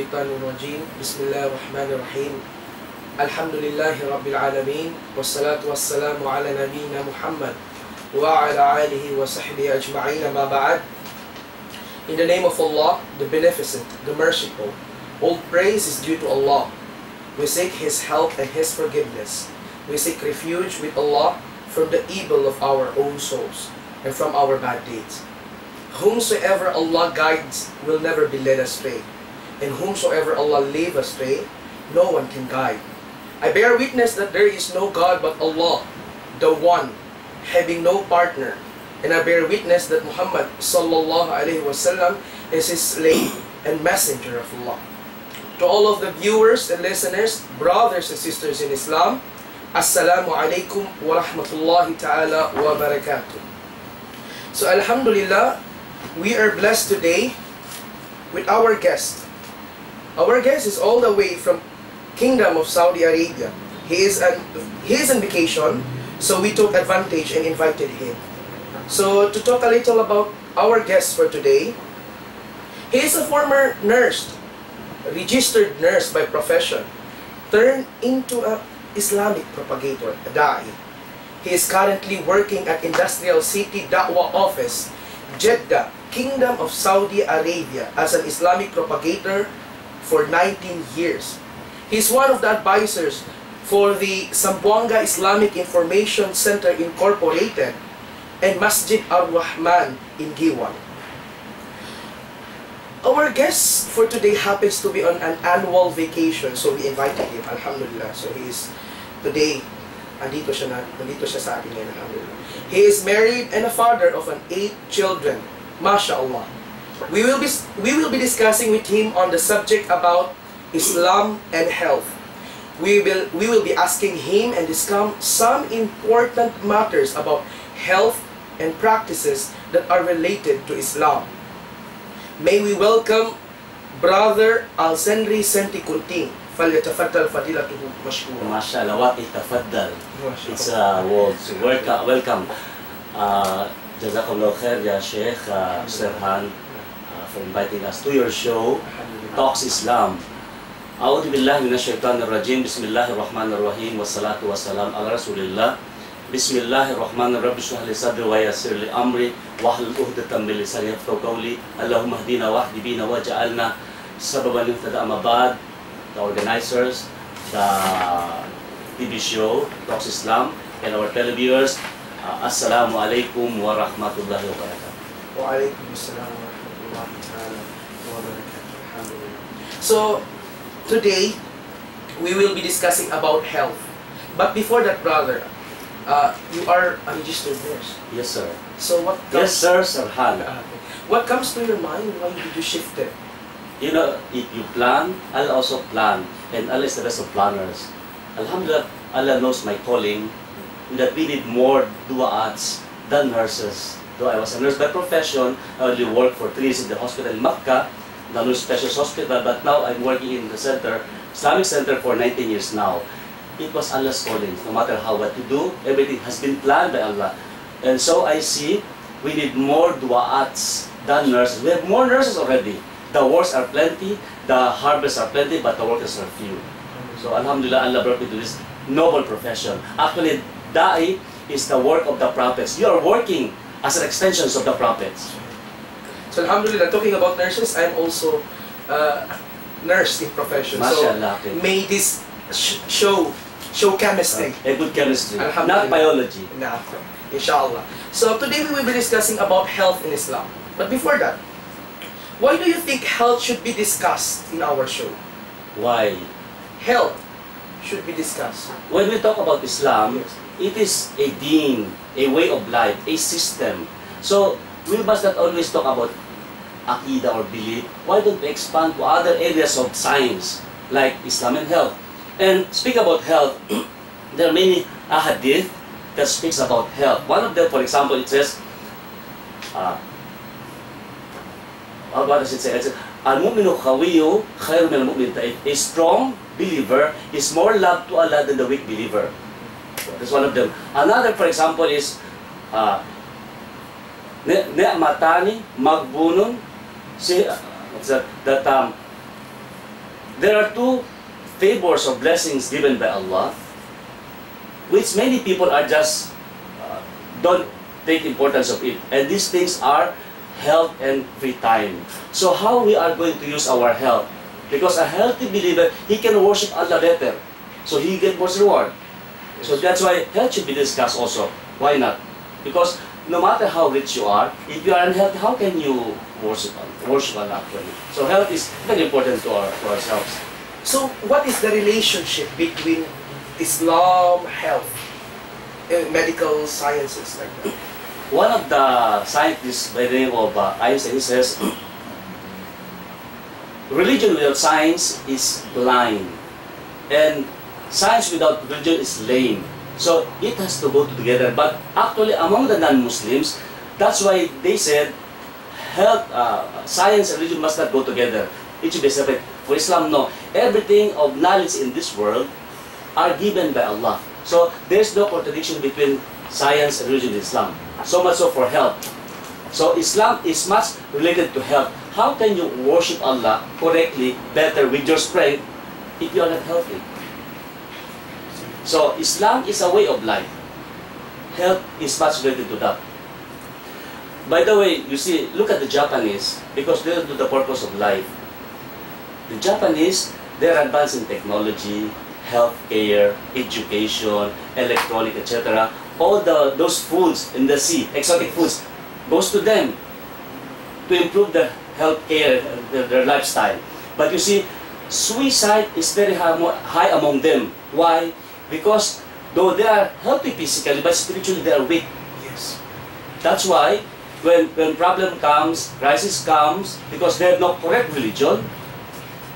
الشيطان الرجيم بسم الله الرحمن الرحيم الحمد لله رب العالمين والصلاة والسلام على نبينا محمد وعلى آله وصحبه أجمعين ما بعد. In the name of Allah, the Beneficent, the Merciful, all praise is due to Allah. We seek His help and His forgiveness. We seek refuge with Allah from the evil of our own souls and from our bad deeds. Whomsoever Allah guides will never be led astray, and whomsoever Allah leave astray, no one can guide. I bear witness that there is no God but Allah, the One, having no partner, and I bear witness that Muhammad sallallahu alaihi wasallam is His slave and messenger of Allah. To all of the viewers and listeners, brothers and sisters in Islam, Assalamu alaikum wa rahmatullahi ta'ala wa barakatuh. So Alhamdulillah, we are blessed today with our guest. Our guest is all the way from Kingdom of Saudi Arabia. He is on vacation, so we took advantage and invited him. So to talk a little about our guest for today, he is a former nurse, registered nurse by profession, turned into an Islamic propagator, a da'i. He is currently working at Industrial City Da'wah Office, Jeddah, Kingdom of Saudi Arabia, as an Islamic propagator for 19 years. He is one of the advisors for the Zamboanga Islamic Information Center Incorporated and Masjid Ar-Rahman in Giwan. Our guest for today happens to be on an annual vacation, so we invited him, alhamdulillah. So he is today, nandito siya sa atin ngayon, alhamdulillah. He is married and a father of 8 children, mashallah. We will be discussing with him on the subject about Islam and health. We will be asking him and discuss some important matters about health and practices that are related to Islam. May we welcome Brother Alsenri Sentikunting. فليتفضل فضيلته مشكورا. ما شاء الله ويتفضل. It's a word. Welcome. Jazakallah khair ya Sheikh Serhan for inviting us to your show Talks Islam. A'udhu billahi minasyaitanir rajim. Bismillahirrahmanirrahim. Wassalatu wassalam ala Rasulillah. Bismillahirrahmanirrahim. Rabbi shrah li sadri wa yassir li amri wahlul 'uqdatam min lisani yafqahu qawli. Allahumma hdina wahdi bina waj'alna sababan lihtada amma ba'd. The organizers, the TV show Talks Islam, and our televiewers, Assalamu alaikum wa rahmatullahi wa barakatuh. Wa alaikum assalam wa rahmatullahi ta'ala wa barakatuh. Alhamdulillah. So, today, we will be discussing about health. But before that, brother, you are a registered nurse. Yes, sir. So what comes, yes, sir, Serhan. What comes to your mind? Why did you shift it? You know, if you plan, Allah also plan, and Allah is the best of planners. Alhamdulillah, Allah knows my calling, that we need more du'ats than nurses. Though I was a nurse by profession, I only worked for 3 years in the hospital in Makkah, the Nurse Specialist Hospital, but now I'm working in the center, Islamic Center, for 19 years now. It was Allah's calling. No matter what to do, everything has been planned by Allah. And so I see, we need more du'ats than nurses. We have more nurses already. The works are plenty, the harvests are plenty, but the workers are few. So Alhamdulillah, Allah brought me to this noble profession. Actually, da'i is the work of the prophets. You are working as an extension of the prophets. So Alhamdulillah, talking about nurses, I'm also a nurse in profession. Mashallah. So may this show chemistry. A good chemistry, not biology. No, inshallah. So today we will be discussing about health in Islam. But before that, why do you think health should be discussed in our show? Why? Health should be discussed. When we talk about Islam, Yes. it is a deen, a way of life, a system. So we must not always talk about aqidah or belief. Why don't we expand to other areas of science, like Islam and health? And speak about health, there are many ahadith that speaks about health. One of them, for example, it says, what does it say? It says, Al-mu'minu khawiyyu khairu min al-mu'min ta'if. A strong believer is more loved to Allah than the weak believer. So that's one of them. Another, for example, is ni'matani magbunun. See, that there are two favors or blessings given by Allah, which many people are just don't take importance of it. And these things are health and free time. So how we are going to use our health? Because a healthy believer, he can worship Allah better. So he get more reward. So that's why health should be discussed also. Why not? Because no matter how rich you are, if you are unhealthy, how can you worship Allah actually? So health is very important to ourselves. So what is the relationship between Islam, health, medical sciences like that? One of the scientists by the name of Einstein says, religion without science is blind, and science without religion is lame. So it has to go together. But actually, among the non-Muslims, that's why they said health, science and religion must not go together. It should be separate. For Islam, no. Everything of knowledge in this world are given by Allah. So there's no contradiction between science and religion in Islam. So much so for health. So Islam is much related to health. How can you worship Allah correctly, better, with your strength, if you are not healthy? So Islam is a way of life. Health is much related to that. By the way, you see, look at the Japanese, because they do the purpose of life. The Japanese, they're advanced in technology, healthcare, education, electronic, etc. All those foods in the sea, exotic foods, goes to them to improve the healthcare, their lifestyle. But you see, suicide is very high among them. Why? Because though they are healthy physically, but spiritually they are weak. Yes. That's why when problem comes, crisis comes, because they have no correct religion,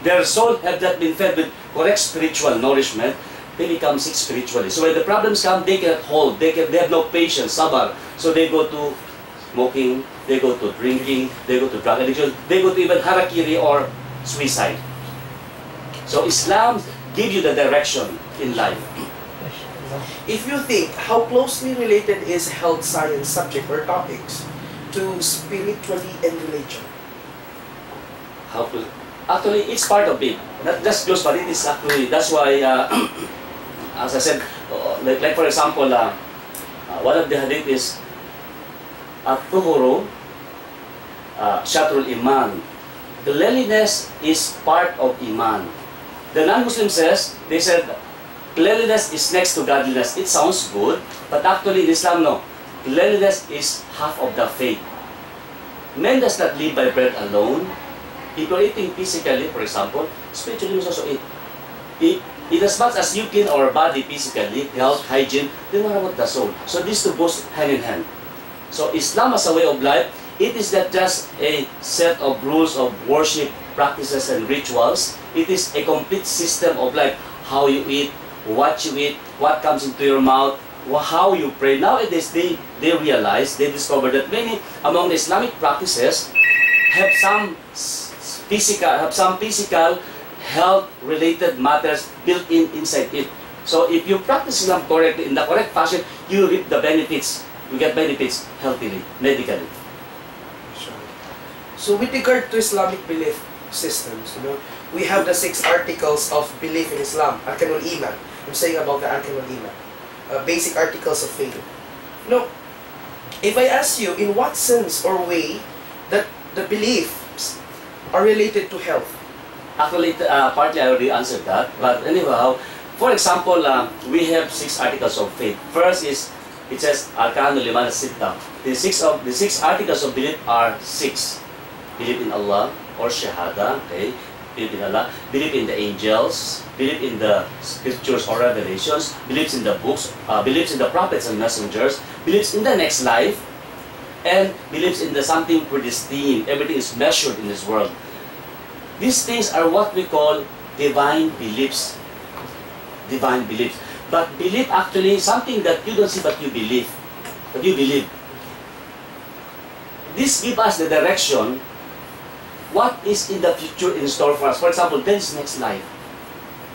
their soul have not been fed with correct spiritual nourishment, they become sick spiritually. So when the problems come, they cannot hold, they have no patience, sabar. So they go to smoking, they go to drinking, they go to drug addiction, they go to even harakiri or suicide. So Islam gives you the direction in life. If you think how closely related is health science subject or topics to spiritually and religion? Actually, it's part of it. Not just close, but it is actually, that's why, as I said, like for example, one of the hadith is, At-tuhuru, Shatrul Iman. Cleanliness is part of Iman. The non-Muslim says, they said, cleanliness is next to godliness. It sounds good, but actually in Islam, no. Cleanliness is half of the faith. Man does not live by bread alone. If you're eating physically, for example, spiritually you must also eat. In as much as you clean our body physically, health, hygiene, then what about the soul? So these two goes hand in hand. So Islam as a way of life, it is not just a set of rules of worship, practices, and rituals. It is a complete system of life. How you eat, what comes into your mouth, how you pray. Nowadays, they realize, they discover that many among the Islamic practices have some physical health-related matters built inside it. So if you practice Islam correctly, in the correct fashion, you reap the benefits. You get benefits healthily, medically. So with regard to Islamic belief systems, we have the 6 articles of belief in Islam, Arkanul Iman. I'm saying about the Arkanul Iman, basic articles of faith. If I ask you in what sense or way that the beliefs are related to health? Actually, partly I already answered that. But anyhow, for example, we have 6 articles of faith. First is, it says, Arkanul Iman Sitta. The 6 articles of belief are 6. Believe in Allah or Shahada, okay? Believe in Allah, believe in the angels, believe in the scriptures or revelations, believes in the books, believes in the prophets and messengers, believes in the next life, and believes in the something predestined. Everything is measured in this world. These things are what we call divine beliefs. Divine beliefs. But belief actually is something that you don't see but you believe. But you believe. This gives us the direction what is in the future in store for us. For example, there is next life.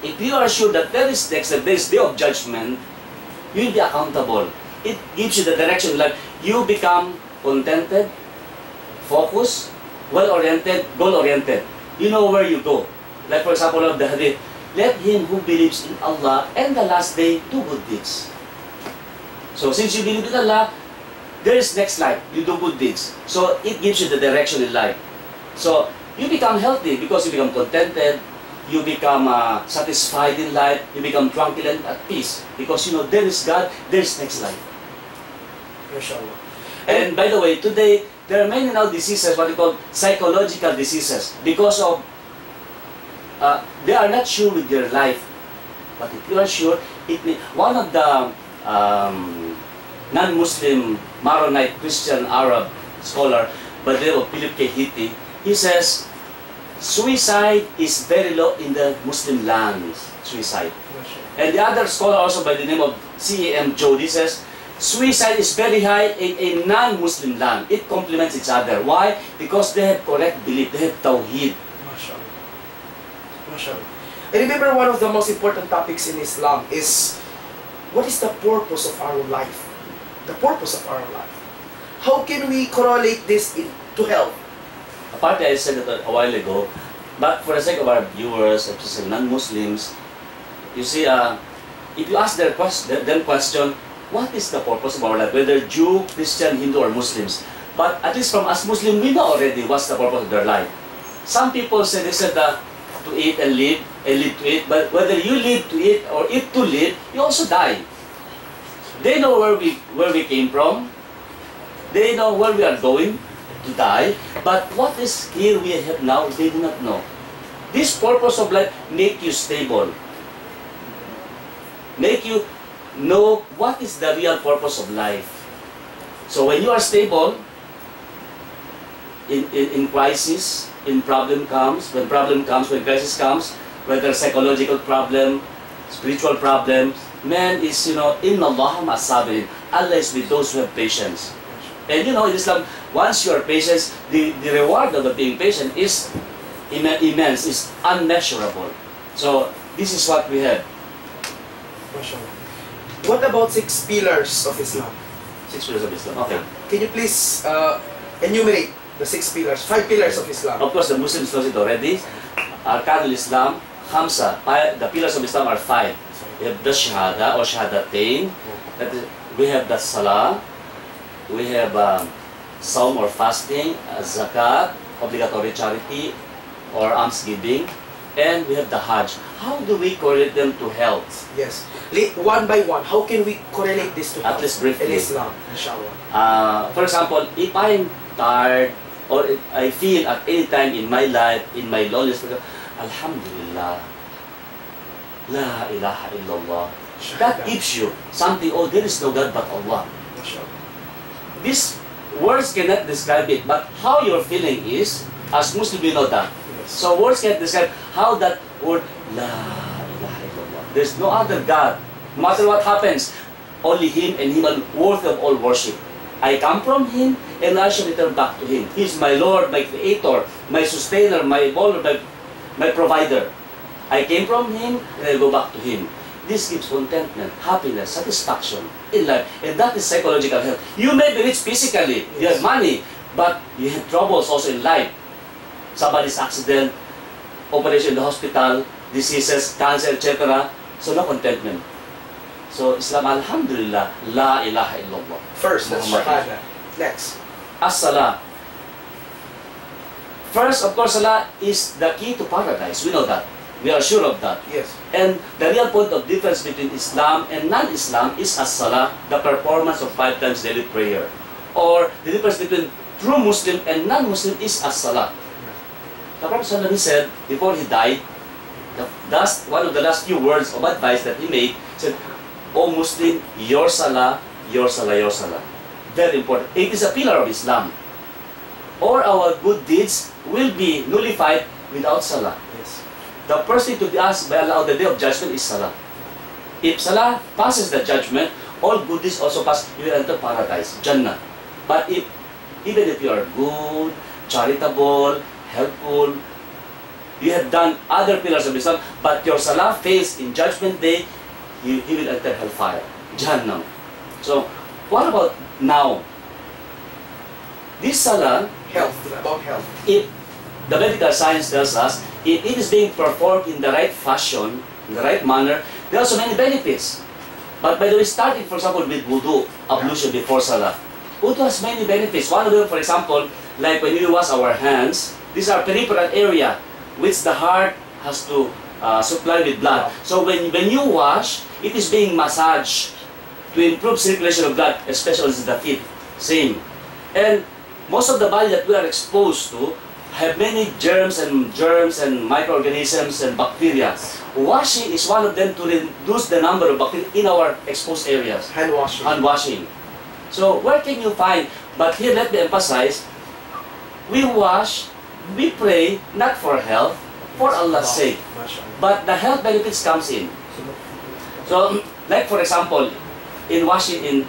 If you are sure that there is next life, there is day of judgment, you will be accountable. It gives you the direction, like you become contented, focused, well-oriented, goal-oriented. You know where you go. Like for example of the hadith, let him who believes in Allah and the last day do good deeds. So since you believe in Allah, there is next life, you do good deeds. So it gives you the direction in life. So you become healthy because you become contented, you become satisfied in life, you become tranquil and at peace. Because you know there is God, there is next life. MashaAllah. And by the way, today, there are many now diseases, what we call psychological diseases, because of, they are not sure with their life. But if you are sure, it may, one of the non-Muslim Maronite Christian Arab scholar by the name of Philip K. Hitti, he says, suicide is very low in the Muslim lands, suicide. And the other scholar also by the name of C.A.M. Jody says, suicide is very high in a non-Muslim land. It complements each other. Why? Because they have correct belief, they have tawheed. MashaAllah. MashaAllah. I remember one of the most important topics in Islam is, what is the purpose of our life? The purpose of our life. How can we correlate this to health? Apparently, I said it a while ago, but for the sake of our viewers, especially non-Muslims, you see, if you ask them question, what is the purpose of our life? Whether Jew, Christian, Hindu, or Muslims. But at least from us Muslims, we know already what's the purpose of their life. Some people say, they said to eat and live to eat, but whether you live to eat or eat to live, you also die. They know where we came from. They know where we are going to die. But what is here we have now, they do not know. This purpose of life make you stable. Make you know what is the real purpose of life. So when you are stable, in crisis, when crisis comes, whether psychological problem, spiritual problem, man is, inna Allah ma'as-sabirin. Allah is with those who have patience. And in Islam, once you are patient, the reward of being patient is immense, is unmeasurable. So this is what we have. What about 6 pillars of Islam? 6 pillars of Islam. Okay. Can you please enumerate the 6 pillars, 5 pillars of Islam? Of course, the Muslims knows it already. Arkanul Islam, Khamsa. The pillars of Islam are 5. We have the Shahada or Shahadatain. We have the Salah. We have Saum or fasting, Zakat, obligatory charity or almsgiving. And we have the Hajj. How do we correlate them to health? Yes. One by one, how can we correlate this to health? At least briefly. In Islam, inshallah. For example, if I'm tired or if I feel at any time in my life, in my loneliness, Alhamdulillah, La ilaha illallah. That gives you something, oh, there is no God but Allah. These words cannot describe it, but how you're feeling is, as Muslim we know that. So words can describe how that word, La ilaha illallah. There's no other God. No matter what happens, only Him and Him alone worthy of all worship. I come from Him and I shall return back to Him. He is my Lord, my Creator, my Sustainer, my Provider. I came from Him and I go back to Him. This gives contentment, happiness, satisfaction in life. And that is psychological health. You may be rich physically, you have money, but you have troubles also in life. Somebody's accident, operation in the hospital, diseases, cancer, etc. So no contentment. So Islam, alhamdulillah, la ilaha illallah. First, that's Shahada. Next. As-Salah. First, of course, Salah is the key to paradise. We know that. We are sure of that. Yes. And the real point of difference between Islam and non-Islam is as-Salah, the performance of 5 times daily prayer. Or the difference between true Muslim and non-Muslim is as-Salah. The Prophet ﷺ said, before he died, one of the last few words of advice that he made, said, O Muslim, your Salah, your Salah, your Salah. Very important. It is a pillar of Islam. Or our good deeds will be nullified without Salah. Yes. The first thing to be asked by Allah on the day of judgment is Salah. If Salah passes the judgment, all good deeds also pass, you will enter paradise, Jannah. But even if you are good, charitable, helpful, you have done other pillars of Islam, but your Salah fails in judgment day, you will enter hellfire, Jahannam. So, what about now? This Salah, Health, about health. if the medical science tells us, if it is being performed in the right fashion, in the right manner, there are so many benefits. But by the way, starting for example with wudu, ablution before salah, wudu has many benefits. One of them, for example, like when we wash our hands, these are peripheral area which the heart has to supply with blood. So when you wash, it is being massaged to improve circulation of blood, especially the feet. Same. And most of the body that we are exposed to have many germs and microorganisms and bacteria. Washing is one of them to reduce the number of bacteria in our exposed areas. Hand washing. Hand washing. So where can you find? But here let me emphasize, we wash, we pray, not for health, for Allah's sake. But the health benefits comes in. So, like for example, in washing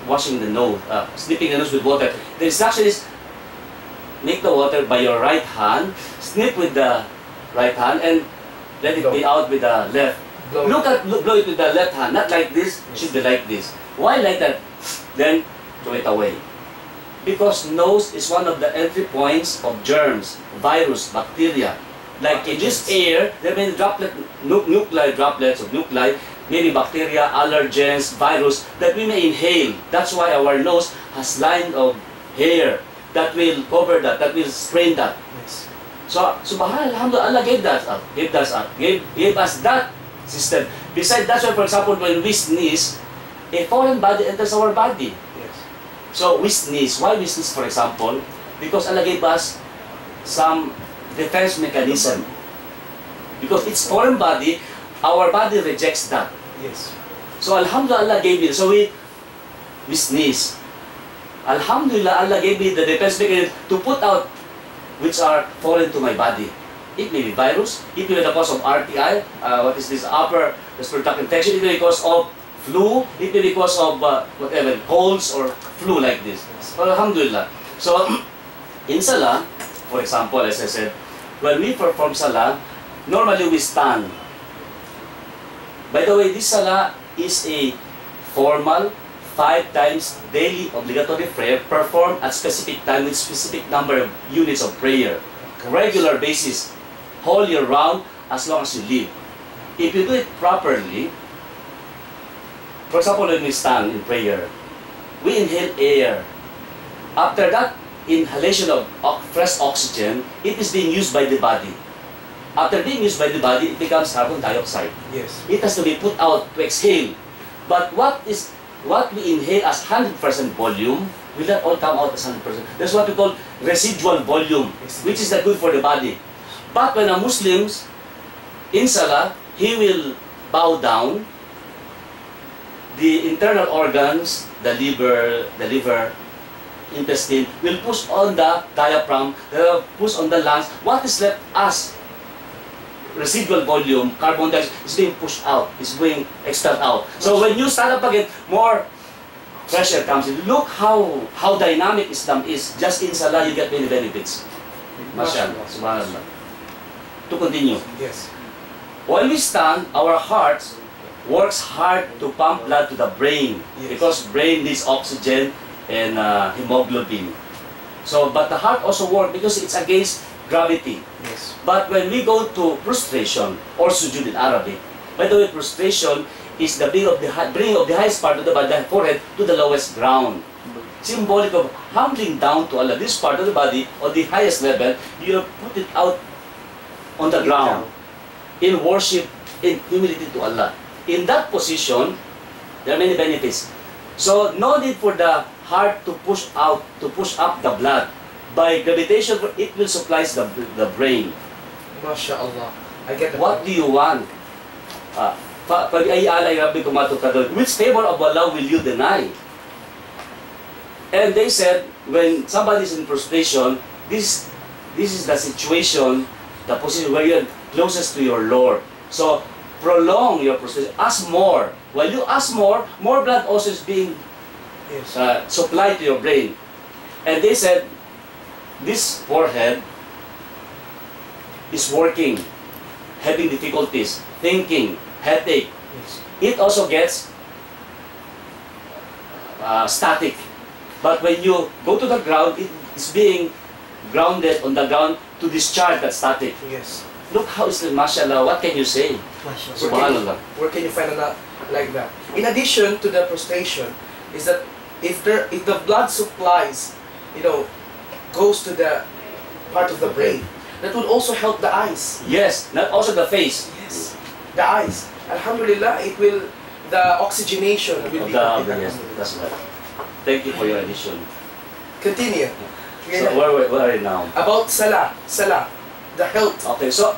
washing the nose, snipping the nose with water, the instruction is make the water by your right hand, snip with the right hand, and let it be out with the left. Blow it with the left hand, not like this. Should be like this. Why like that? Then throw it away. Because nose is one of the entry points of germs, virus, bacteria. Like in this air, there may be nuclei droplets of nuclei, maybe bacteria, allergens, virus that we may inhale. That's why our nose has line of hair that will cover that will screen that. Yes. So subhanallah, alhamdulillah, Allah gave us that system. Besides, that's why, for example, when we sneeze, a foreign body enters our body. Yes. So we sneeze. Why we sneeze, for example? Because Allah gave us some defense mechanism. Because it's foreign body, our body rejects that. Yes. So alhamdulillah, Allah gave it. So we sneeze. Alhamdulillah, Allah gave me the defense mechanism to put out which are foreign to my body. It may be virus, it may be the cause of RTI, what is this, upper respiratory tract infection, it may be cause of flu, it may be cause of whatever, colds or flu like this. Well, alhamdulillah. So, in Salah, for example, as I said, when we perform Salah, normally we stand. By the way, this Salah is a formal, 5 times daily obligatory prayer performed at specific time with specific number of units of prayer. Regular basis, whole year round, as long as you live. If you do it properly, for example, when we stand in prayer, we inhale air. After that inhalation of fresh oxygen, it is being used by the body. After being used by the body, it becomes carbon dioxide. Yes. It has to be put out to exhale. But what we inhale as 100% volume will not all come out as 100%. That's what we call residual volume, which is not good for the body. But when a Muslim in Salah, he will bow down. The internal organs, the liver, intestine, will push on the diaphragm, push on the lungs. What is left as residual volume, carbon dioxide, is being pushed out, is being expelled out. So when you stand up again, more fresh air comes in. Look how dynamic Islam is. Just in Salah, you get many benefits. Mashallah, subhanallah. To continue. Yes. While we stand, our hearts works hard to pump blood to the brain. Yes. Because brain needs oxygen and hemoglobin. So, but the heart also works because it's against gravity. Yes. But when we go to prostration, or sujud in Arabic, by the way, prostration is the bringing of the highest part of the body, the forehead, to the lowest ground. Symbolic of humbling down to Allah. This part of the body, on the highest level, you put it out on the ground, in worship, in humility to Allah. In that position, there are many benefits. So, no need for the heart to push out, to push up the blood. By gravitation, it will supply the brain. MashaAllah. I get the What do you want? Which favor of Allah will you deny? And they said, when somebody is in prostration, this is the situation, the position where you're closest to your Lord. So, prolong your prostration. Ask more. While you ask more blood also is being supplied to your brain. And they said, this forehead is working, having difficulties, thinking, headache. Yes. It also gets static. But when you go to the ground, it is being grounded on the ground to discharge that static. Yes. Look how it's mashallah, what can you say? Subhanallah. Where can you find a lot like that? In addition to the prostration, is that if the blood supplies, goes to the part of the brain, that will also help the eyes. Yes, not also the face. Yes, the eyes. Alhamdulillah, the oxygenation will be complete. Yes, that's right. Thank you for your addition. Continue. So where are you now? About salah, the health. Okay, so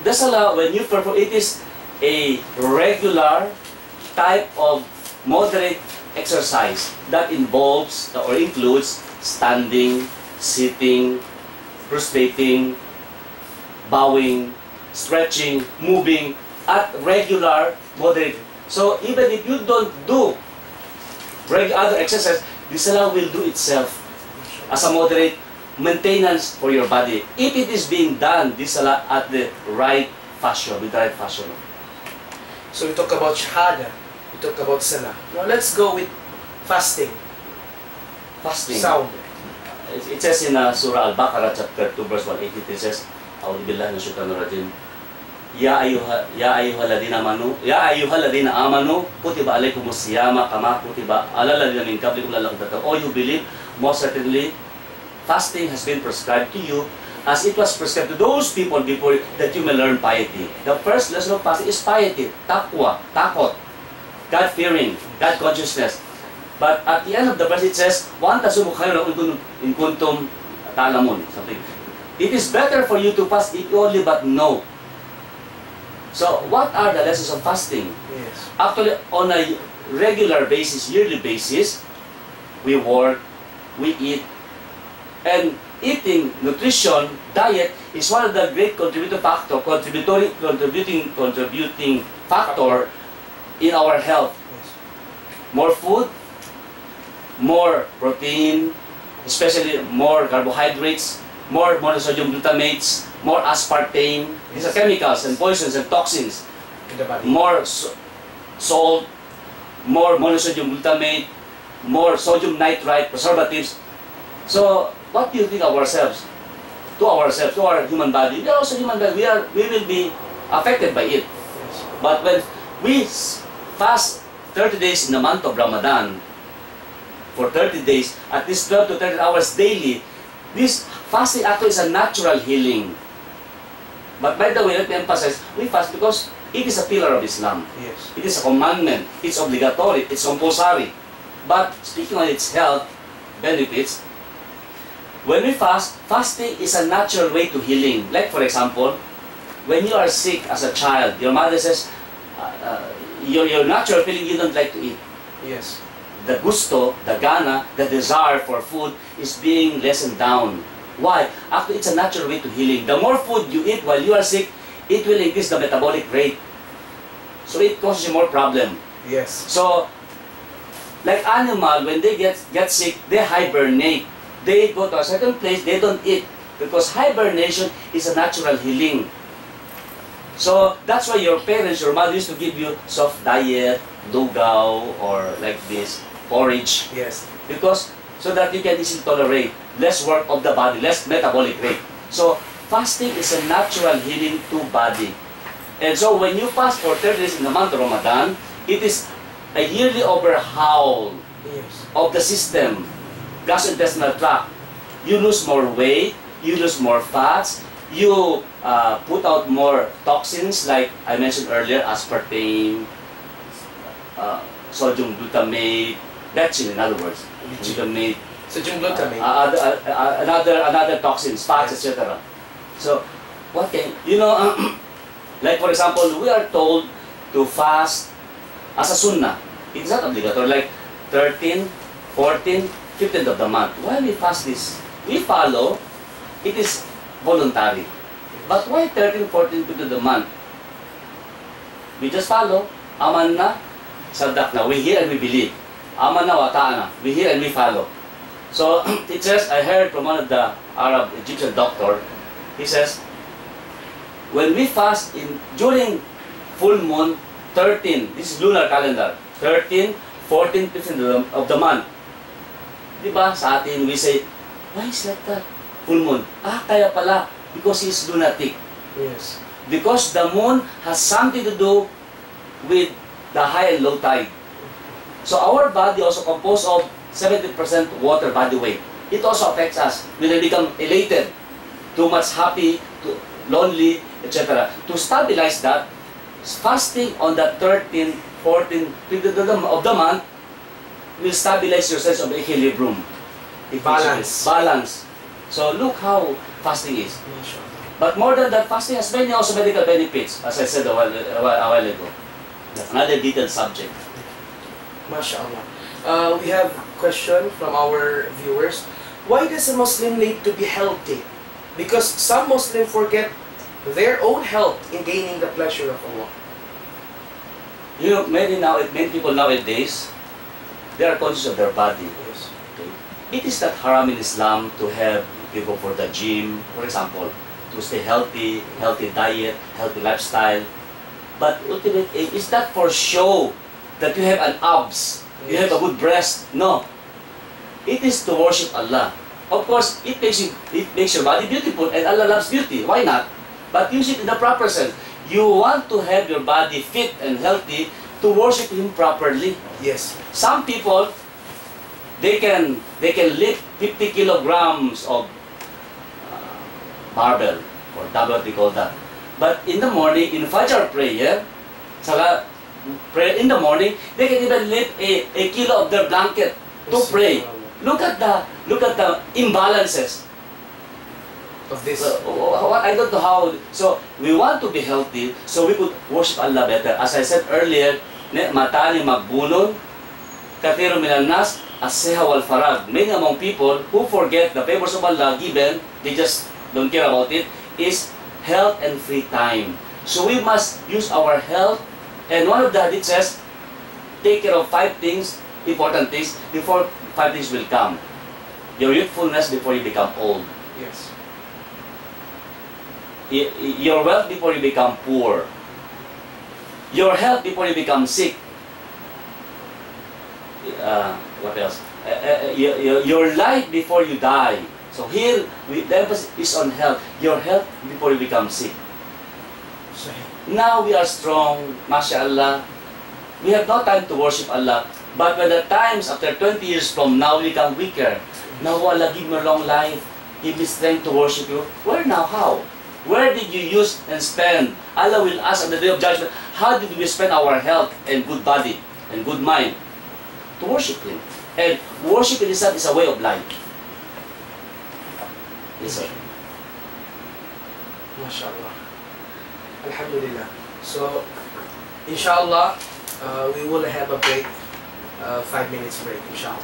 the salah, when you perform, it is a regular type of moderate exercise that involves or includes standing, sitting, prostrating, bowing, stretching, moving at regular moderate. So even if you don't do other exercise, the salah will do itself as a moderate maintenance for your body. If it is being done, this salah at the right fashion, with the right fashion. So we talk about shahada, we talk about salah. Now let's go with fasting. Fasting. Sound. It says in Surah Al-Baqarah chapter 2 verse 180, it says, A'udhu billahi minash shaitanir rajim. Ya ayyuhalladhina amanu kutiba alaykumus siyama kama kutiba alal ladzina min qablikum la'allakum tattaqun. Oh, you believe, most certainly fasting has been prescribed to you as it was prescribed to those people before that you may learn piety. The first lesson of fasting is piety, taqwa, takot, God-fearing, God consciousness. But at the end of the verse it says, "Wa antasumu khairun in kuntum ta'lamun." Something. It is better for you to fast if you only but know. So, what are the lessons of fasting? Yes. Actually, on a regular basis, yearly basis, we work, we eat, and eating, nutrition, diet is one of the great contributing factor in our health. Yes. More food, more protein, especially more carbohydrates, more monosodium glutamates, more aspartame. These are chemicals and poisons and toxins. In the body. More salt, more monosodium glutamate, more sodium nitrite, preservatives. So, what do you think of ourselves? To ourselves, to our human body. We are also human body. We will be affected by it. Yes. But when we fast 30 days in the month of Ramadan, for 30 days, at least 12 to 30 hours daily, this fasting actually is a natural healing. But by the way, let me emphasize, we fast because it is a pillar of Islam. Yes. It is a commandment. It's obligatory. It's compulsory. But speaking on its health benefits, when we fast, fasting is a natural way to healing. Like for example, when you are sick as a child, your mother says, your natural feeling you don't like to eat. Yes. The gusto, the gana, the desire for food is being lessened down. Why? Actually, it's a natural way to healing. The more food you eat while you are sick, it will increase the metabolic rate. So it causes you more problem. Yes. So, like animal, when they get sick, they hibernate. They go to a certain place, they don't eat. Because hibernation is a natural healing. So, that's why your parents, your mother used to give you soft diet, dugaw, or like this, porridge. Yes. Because, so that you can easily tolerate less work of the body, less metabolic rate. So, fasting is a natural healing to body. And so, when you fast for 30 days in the month of Ramadan, it is a yearly overhaul Yes. of the system, gastrointestinal tract. You lose more weight, you lose more fats, you put out more toxins like I mentioned earlier, aspartame, sodium glutamate, lectin in other words, glutamate, Sodium glutamate. another toxins, fats, etc. So, what can, like for example, we are told to fast as a sunnah. It's not obligatory, like 13, 14, 15th of the month. Why we fast this? We follow, it is voluntary. But why 13, 14, 15th of the month? We just follow. Aman na, sadak na. We hear and we believe. Aman na, wataan na. We hear and we follow. So, it says, I heard from one of the Arab Egyptian doctor, he says, when we fast during full moon, 13, this is lunar calendar, 13, 14, 15 of the month. Diba, sa atin, we say, why is like that? full moon. Ah, kaya pala, because he's lunatic. Yes. Because the moon has something to do with the high and low tide. So our body also composed of 70% water body weight. It also affects us. We will become elated, too much happy, too lonely, etc. To stabilize that, fasting on the 13th, 14th of the month will stabilize your sense of equilibrium. Balance. Balance. So look how fasting is. Mashallah. But more than that, fasting has many also medical benefits, as I said a while ago. That's another detailed subject. MashaAllah. We have a question from our viewers. Why does a Muslim need to be healthy? Because some Muslims forget their own health in gaining the pleasure of Allah. You know, many people nowadays, they are conscious of their body. Yes. Okay? It is not haram in Islam to have people for the gym, for example, to stay healthy, healthy diet, healthy lifestyle. But ultimately, it's not for show that you have an abs, you have a good breast. No. It is to worship Allah. Of course, it makes your body beautiful, and Allah loves beauty. Why not? But use it in the proper sense. You want to have your body fit and healthy to worship Him properly. Yes. Some people, they can lift 50 kilograms of barbell, or what we call that. But in the morning, in Fajr prayer, prayer in the morning, they can even lift a kilo of their blanket to pray. Look at the imbalances Of this. I don't know how. So we want to be healthy, so we could worship Allah better. As I said earlier, matani magbulon, katiro minan nas, as-siha wal farag. Many among people who forget the favors of Allah given, they just don't care about it, is health and free time. So we must use our health, and one of the hadith says, take care of 5 things, important things, before 5 things will come. Your youthfulness before you become old. Yes. Your wealth before you become poor. Your health before you become sick. What else? Your life before you die. So here, the emphasis is on health. Your health before you become sick. Now we are strong, mashallah. We have no time to worship Allah. But when the times, after 20 years from now, we become weaker. Now Allah, give me a long life. Give me strength to worship you. Where now? How? Where did you use and spend? Allah will ask on the day of judgment, how did we spend our health and good body and good mind? To worship Him. And worship in itself is a way of life. Yes, sir. MashaAllah. Alhamdulillah. So, inshallah, we will have a break. 5 minutes break, inshallah.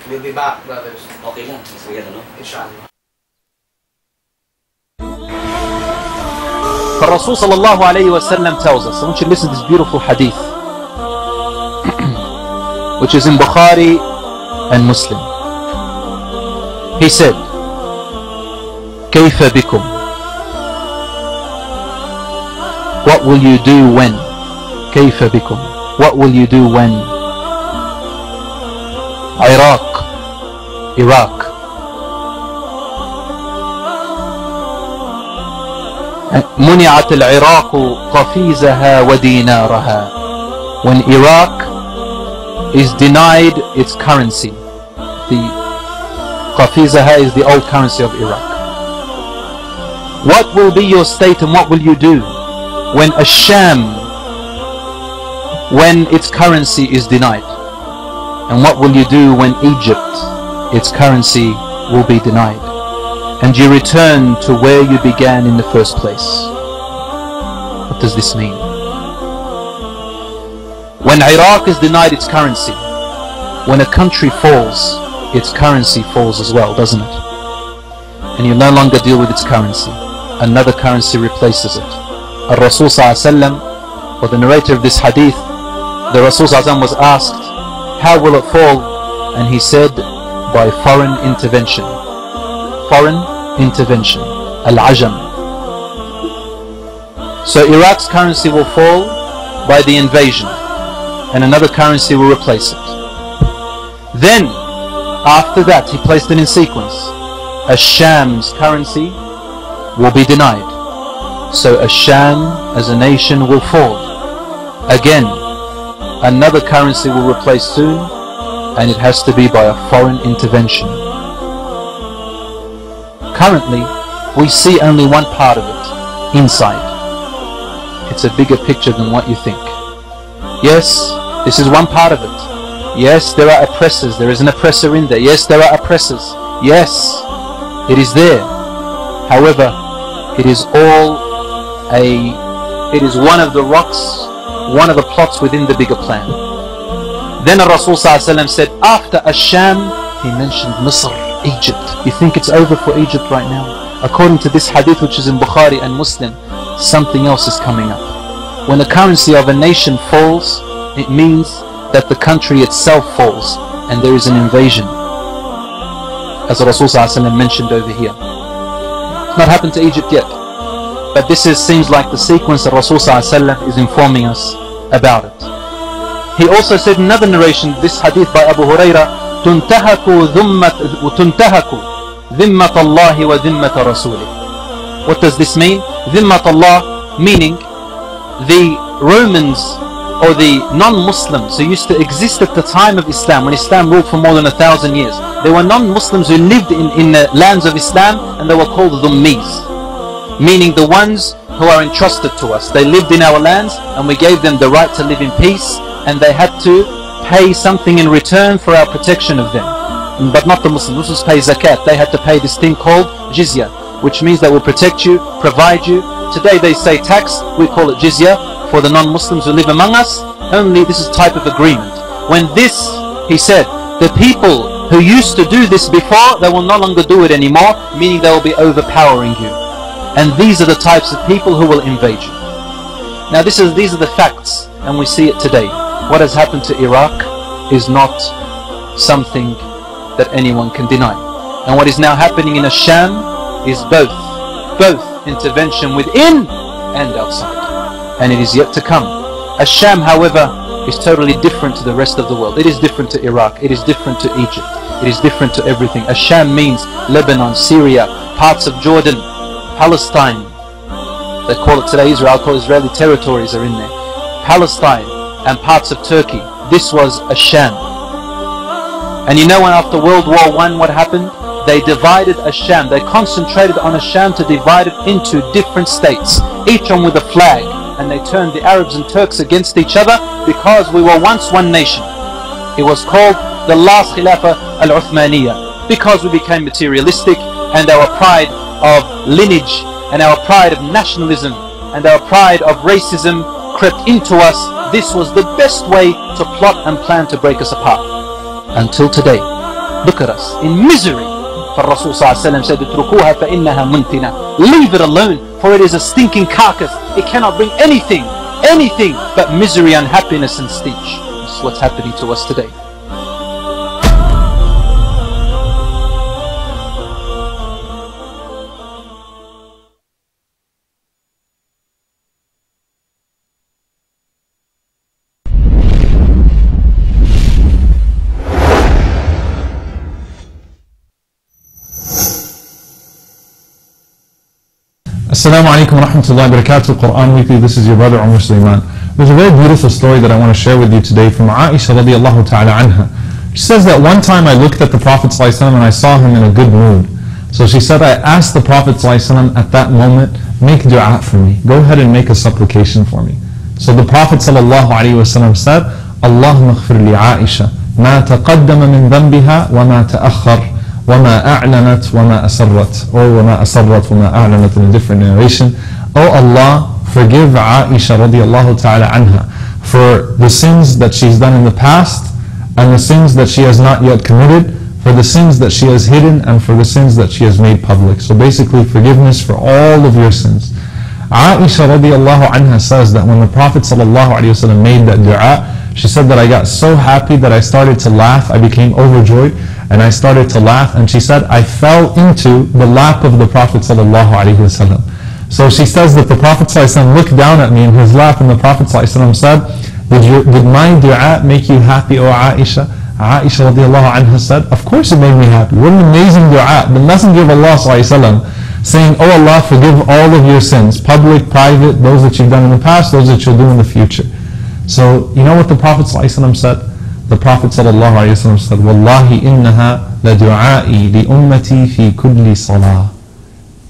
We'll be back, brothers. Okay lang. Sige, ano? Inshallah. فالرسول صلى الله عليه وسلم tells us, I want you to listen to this beautiful hadith which is in Bukhari and Muslim. He said, كيف بكم? What will you do when? كيف بكم? What will you do when? Iraq. منعت العراق قفيزها ودينارها. When Iraq is denied its currency, the قفيزها is the old currency of Iraq. What will be your state and what will you do when Asham, when its currency is denied? And what will you do when Egypt, its currency will be denied? And you return to where you began in the first place. What does this mean? When Iraq is denied its currency, when a country falls, its currency falls as well, doesn't it? And you no longer deal with its currency. Another currency replaces it. Rasul ﷺ, or the narrator of this hadith, the Rasul ﷺ was asked, how will it fall? And he said, by foreign intervention. Foreign intervention. Al-Ajam. So Iraq's currency will fall by the invasion, and another currency will replace it. Then, after that, he placed it in sequence. Ash-Sham's currency will be denied. So Ash-Sham as a nation will fall. Again, another currency will replace soon, and it has to be by a foreign intervention. Currently, we see only one part of it, inside. It's a bigger picture than what you think. Yes, this is one part of it. Yes, there are oppressors. There is an oppressor in there. Yes, there are oppressors. Yes, it is there. However, it is one of the rocks, one of the plots within the bigger plan. Then Rasul ﷺ said, after Ash-Sham, he mentioned Misr, Egypt. You think it's over for Egypt right now? According to this hadith, which is in Bukhari and Muslim, something else is coming up. When the currency of a nation falls, it means that the country itself falls and there is an invasion, as Rasul ﷺ mentioned over here. It's not happened to Egypt yet, but this seems like the sequence that Rasul ﷺ is informing us about it. He also said in another narration, this hadith by Abu Huraira, تُنْتَهَكُ ذِمَّةَ اللَّهِ وَذِمَّةَ رَسُولِهِ. What does this mean? ذِمَّةَ Allah, meaning the Romans or the non-Muslims who used to exist at the time of Islam, when Islam ruled for more than 1,000 years. There were non-Muslims who lived in the lands of Islam, and they were called Dhummis, meaning the ones who are entrusted to us. They lived in our lands and we gave them the right to live in peace, and they had to pay something in return for our protection of them. But not the Muslims. Muslims pay zakat. They had to pay this thing called jizya, which means they will protect you, provide you. Today they say tax, we call it jizya for the non-Muslims who live among us. Only this is a type of agreement. When this, he said, the people who used to do this before, they will no longer do it anymore, meaning they will be overpowering you. And these are the types of people who will invade you. Now these are the facts, and we see it today. What has happened to Iraq is not something that anyone can deny. And what is now happening in Ash-Sham is both intervention within and outside. And it is yet to come. Ash-Sham, however, is totally different to the rest of the world. It is different to Iraq. It is different to Egypt. It is different to everything. Ash-Sham means Lebanon, Syria, parts of Jordan, Palestine. They call it today Israel. I'll call Israeli territories are in there. Palestine and parts of Turkey. This was Ash-Sham. And you know when after World War I what happened? They divided Ash-Sham. They concentrated on Ash-Sham to divide it into different states, each one with a flag. And they turned the Arabs and Turks against each other because we were once one nation. It was called the last Khilafah al-Uthmaniyah, because we became materialistic, and our pride of lineage and our pride of nationalism and our pride of racism crept into us. This was the best way to plot and plan to break us apart. Until today, look at us in misery. For Rasul ﷺ said, "Utrukuha fa innaha muntina." Leave it alone, for it is a stinking carcass. It cannot bring anything but misery, unhappiness and stench. This is what's happening to us today. Assalamu alaikum wa rahmatullahi wa barakatuh. Quran Weekly. This is your brother Umar Sulaiman. There's a very beautiful story that I want to share with you today from Aisha radiallahu ta'ala anha. She says that one time I looked at the Prophet ﷺ and I saw him in a good mood. So she said, I asked the Prophet ﷺ at that moment, make dua for me. Go ahead and make a supplication for me. So the Prophet ﷺ said, Allahumma ighfir li Aisha ma taqaddama min dhanbiha wa ma ta'akhkhar وَمَا أَعْلَنَتْ وَمَا أَسَرَّتْ, or وَمَا أَسَرَّتْ وَمَا أَعْلَنَتْ in a different narration. Oh Allah, forgive Aisha radiallahu ta'ala anha for the sins that she's done in the past and the sins that she has not yet committed, for the sins that she has hidden and for the sins that she has made public. So basically forgiveness for all of your sins. Aisha radiallahu anha says that when the Prophet sallallahu alaihi wasallam made that dua, she said that I got so happy that I started to laugh. I became overjoyed and I started to laugh, and she said I fell into the lap of the Prophet ﷺ. So she says that the Prophet ﷺ looked down at me in his lap, and the Prophet ﷺ said, did my dua make you happy, O Aisha? Aisha radiallahu anha said, of course it made me happy. What an amazing dua. The Messenger of Allah sallallahu saying, oh Allah, forgive all of your sins, public, private, those that you've done in the past, those that you'll do in the future. So, you know what the Prophet ﷺ said? The Prophet ﷺ said, Wallahi innaha la du'a'i li ummati fi kulli salah.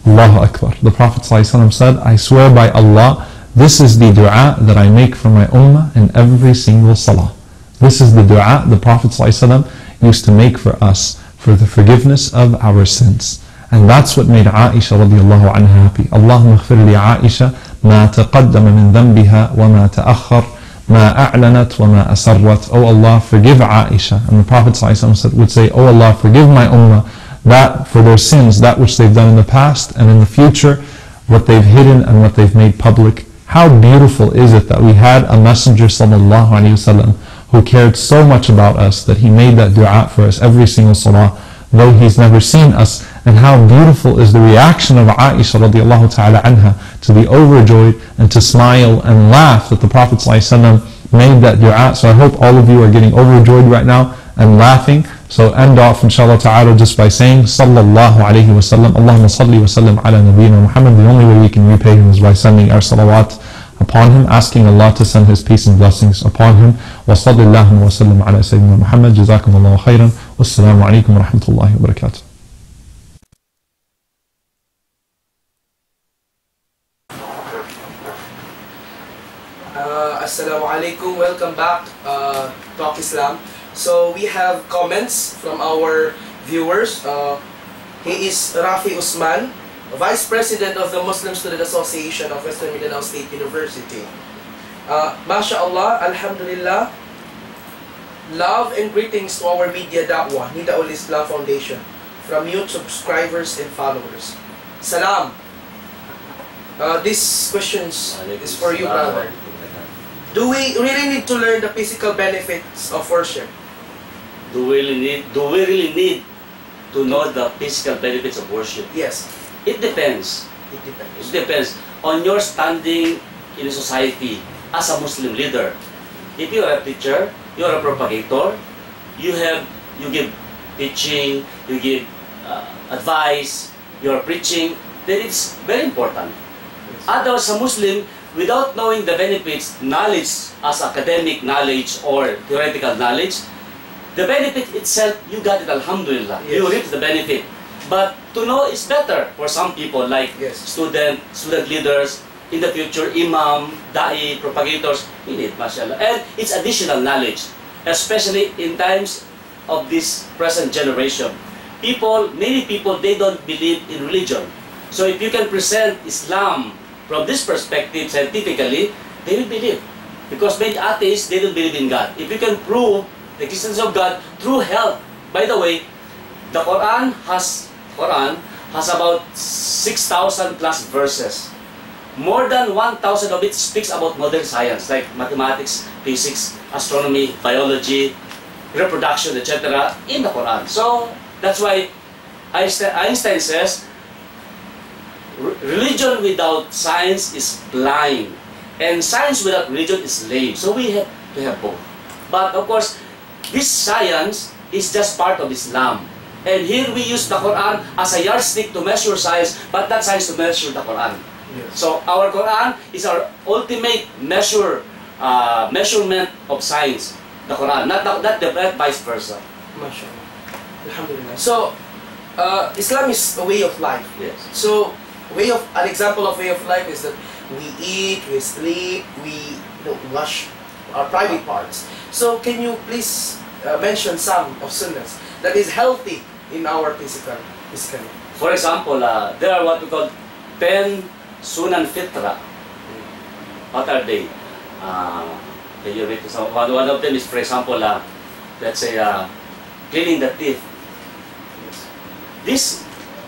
Allahu Akbar. The Prophet ﷺ said, I swear by Allah, this is the dua that I make for my ummah in every single salah. This is the dua the Prophet ﷺ used to make for us, for the forgiveness of our sins. And that's what made Aisha radiallahu anha happy. Allahumma ighfir li Aisha ma taqaddama min dhanbiha wa ma ta'akhkhar ma a'lanat wa ma asarrat. Oh Allah, forgive Aisha. And the Prophet ﷺ would say, oh Allah, forgive my ummah that for their sins, that which they've done in the past and in the future, what they've hidden and what they've made public. How beautiful is it that we had a Messenger sallallahu alaihi wasallam who cared so much about us that he made that dua for us every single salah, though he's never seen us. And how beautiful is the reaction of Aisha radiallahu ta'ala anha to be overjoyed and to smile and laugh that the Prophet ﷺ made that dua. So I hope all of you are getting overjoyed right now and laughing. So end off inshallah ta'ala just by saying Sallallahu alayhi wa sallam, Allahumma salli wa sallam ala nabiyyina Muhammad. The only way we can repay him is by sending our salawat upon him, asking Allah to send his peace and blessings upon him. Wa sallallahu wa sallam ala Sayyidina Muhammad. Jazakum Allahu khairan. Wassalamu alaikum wa rahmatullahi wa barakatuh. Assalamu alaikum, welcome back Talk Islam. So we have comments from our viewers. He is Rafi Usman, Vice President of the Muslim Student Association of Western Mindanao State University. MashaAllah, Alhamdulillah, love and greetings to our media da'wah, Nida-ul Islam Foundation, from you subscribers and followers. Salam. This question is for you, brother. Do we really need to learn the physical benefits of worship? Do we really need to know the physical benefits of worship? Yes. It depends. It depends. It depends on your standing in society as a Muslim leader. If you are a teacher, you are a propagator, you give teaching, you give advice, you are preaching, then it's very important. Yes. Otherwise, a Muslim, without knowing the benefits, knowledge as academic knowledge or theoretical knowledge, the benefit itself, you got it, alhamdulillah. Yes. You reap the benefit. But to know is better for some people, like Yes. student leaders, in the future, imam, da'i, propagators, you need, mashallah. And it's additional knowledge, especially in times of this present generation. Many people, they don't believe in religion. So if you can present Islam from this perspective, scientifically, they will believe. Because many atheists, they don't believe in God. If you can prove the existence of God through health, by the way, the Quran has about 6,000 plus verses. More than 1,000 of it speaks about modern science, like mathematics, physics, astronomy, biology, reproduction, etc. in the Quran. So that's why Einstein says, religion without science is blind, and science without religion is lame. So we have to have both. But of course, this science is just part of Islam. And here we use the Quran as a yardstick to measure science, but not science to measure the Quran. Yes. So our Quran is our ultimate measurement of science, the Quran, not the vice versa. MashaAllah. Alhamdulillah. So, Islam is a way of life. Yes. So, an example of way of life is that we eat, we sleep, we wash our private parts. So, can you please mention some of sunnahs that is healthy in our physical life? For example, there are what we call 10 Sunan Fitra. What are they? Can you read this? One of them is, for example, let's say, cleaning the teeth. This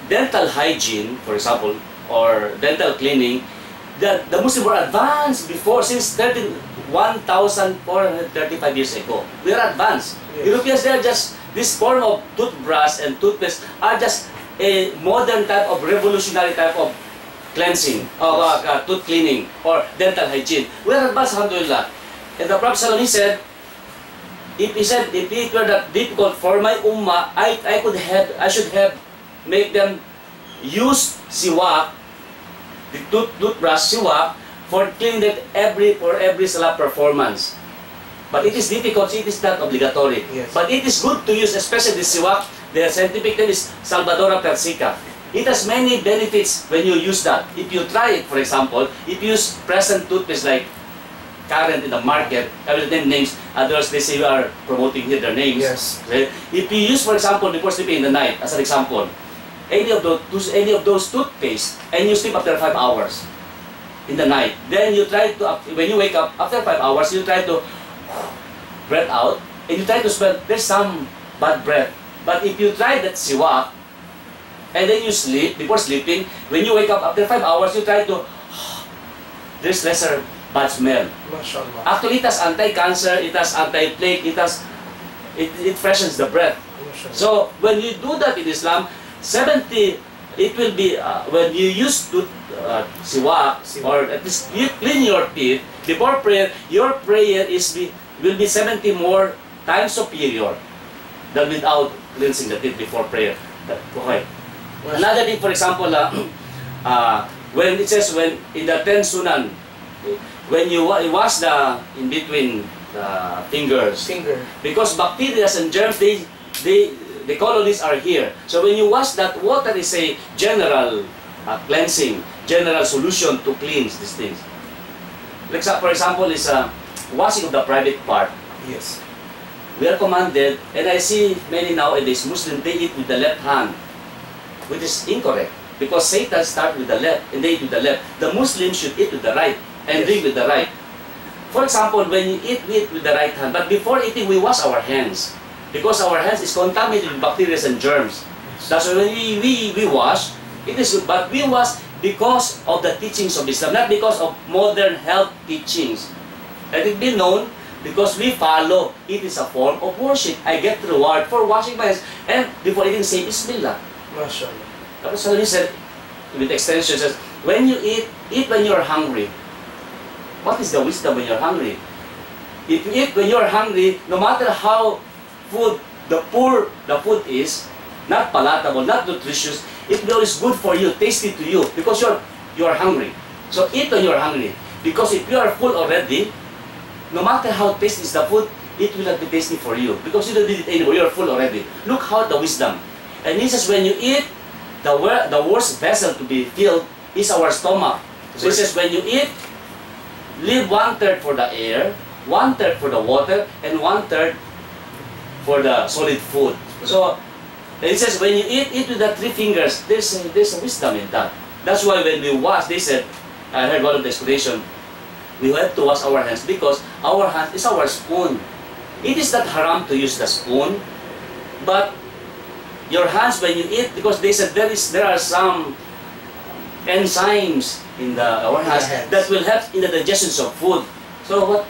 dental hygiene, for example, or dental cleaning, the Muslims were advanced before, since 1,435 years ago. We are advanced. Yes. Europeans, they are just, this form of toothbrush and toothpaste are just a modern type of revolutionary type of cleansing, of tooth cleaning or dental hygiene. We are advanced, alhamdulillah. And the Prophet ﷺ, he said, if he said, if it were that difficult for my ummah, I should have make them use siwak, the toothbrush siwak, for cleaning that for every salah performance. But it is difficult, it is not obligatory. Yes. But it is good to use, especially the siwak. The scientific name is Salvadora persica. It has many benefits when you use that. If you try it, for example, if you use present toothpaste like current in the market, every name names, others they say we are promoting here their names. Yes. Okay? If you use, for example, before sleeping in the night, as an example, any of those toothpaste, and you sleep after 5 hours in the night, then you try to, when you wake up after 5 hours, you try to breath out, and you try to smell, there's some bad breath. But if you try that siwak, and then you sleep, before sleeping, when you wake up after 5 hours, you try to, there's lesser bad smell. MashaAllah. Actually, it has anti-cancer, it has anti-plague, it freshens the breath. MashaAllah. So, when you do that in Islam, 70, it will be, when you use siwak, or at least you clean your teeth, before prayer, your prayer will be 70 more times superior than without cleansing the teeth before prayer. Okay. Another thing, for example, when it says, when in the 10 sunan, when you wash in between the fingers, because bacteria and germs, the colonies are here. So when you wash that, water is a general cleansing, general solution to cleanse these things. Like, for example, is washing of the private part. Yes. We are commanded, and I see many nowadays, Muslims, they eat with the left hand, which is incorrect, because Satan starts with the left, and they eat with the left. The Muslims should eat with the right, and drink with the right. For example, when you eat, we eat with the right hand, but before eating, we wash our hands, because our hands is contaminated with bacteria and germs. That's why when we wash, it is good, but we wash because of the teachings of Islam, not because of modern health teachings. Let it be known, because we follow, it is a form of worship. I get reward for washing my hands, and before eating, say Bismillah. MashaAllah. Tapos Salami said, with extension, says, when you eat when you're hungry. What is the wisdom when you're hungry? If you eat when you're hungry, no matter how poor the food is, not palatable, not nutritious, it will always good for you, tasty to you, because you're hungry. So eat when you're hungry. Because if you are full already, no matter how tasty is the food, it will not be tasty for you, because you don't need it anymore, you're full already. Look how the wisdom. And he says, when you eat, the worst vessel to be filled is our stomach. So he says, when you eat, leave 1/3 for the air, 1/3 for the water, and 1/3 for the solid food. So it says, when you eat with the 3 fingers, there's a wisdom in that. That's why when we wash, they said, I heard one of the explanation, we have to wash our hands because our hand is our spoon. It is not haram to use the spoon, but your hands when you eat, because they said there are some enzymes in our hands that will help in the digestion of food. So what?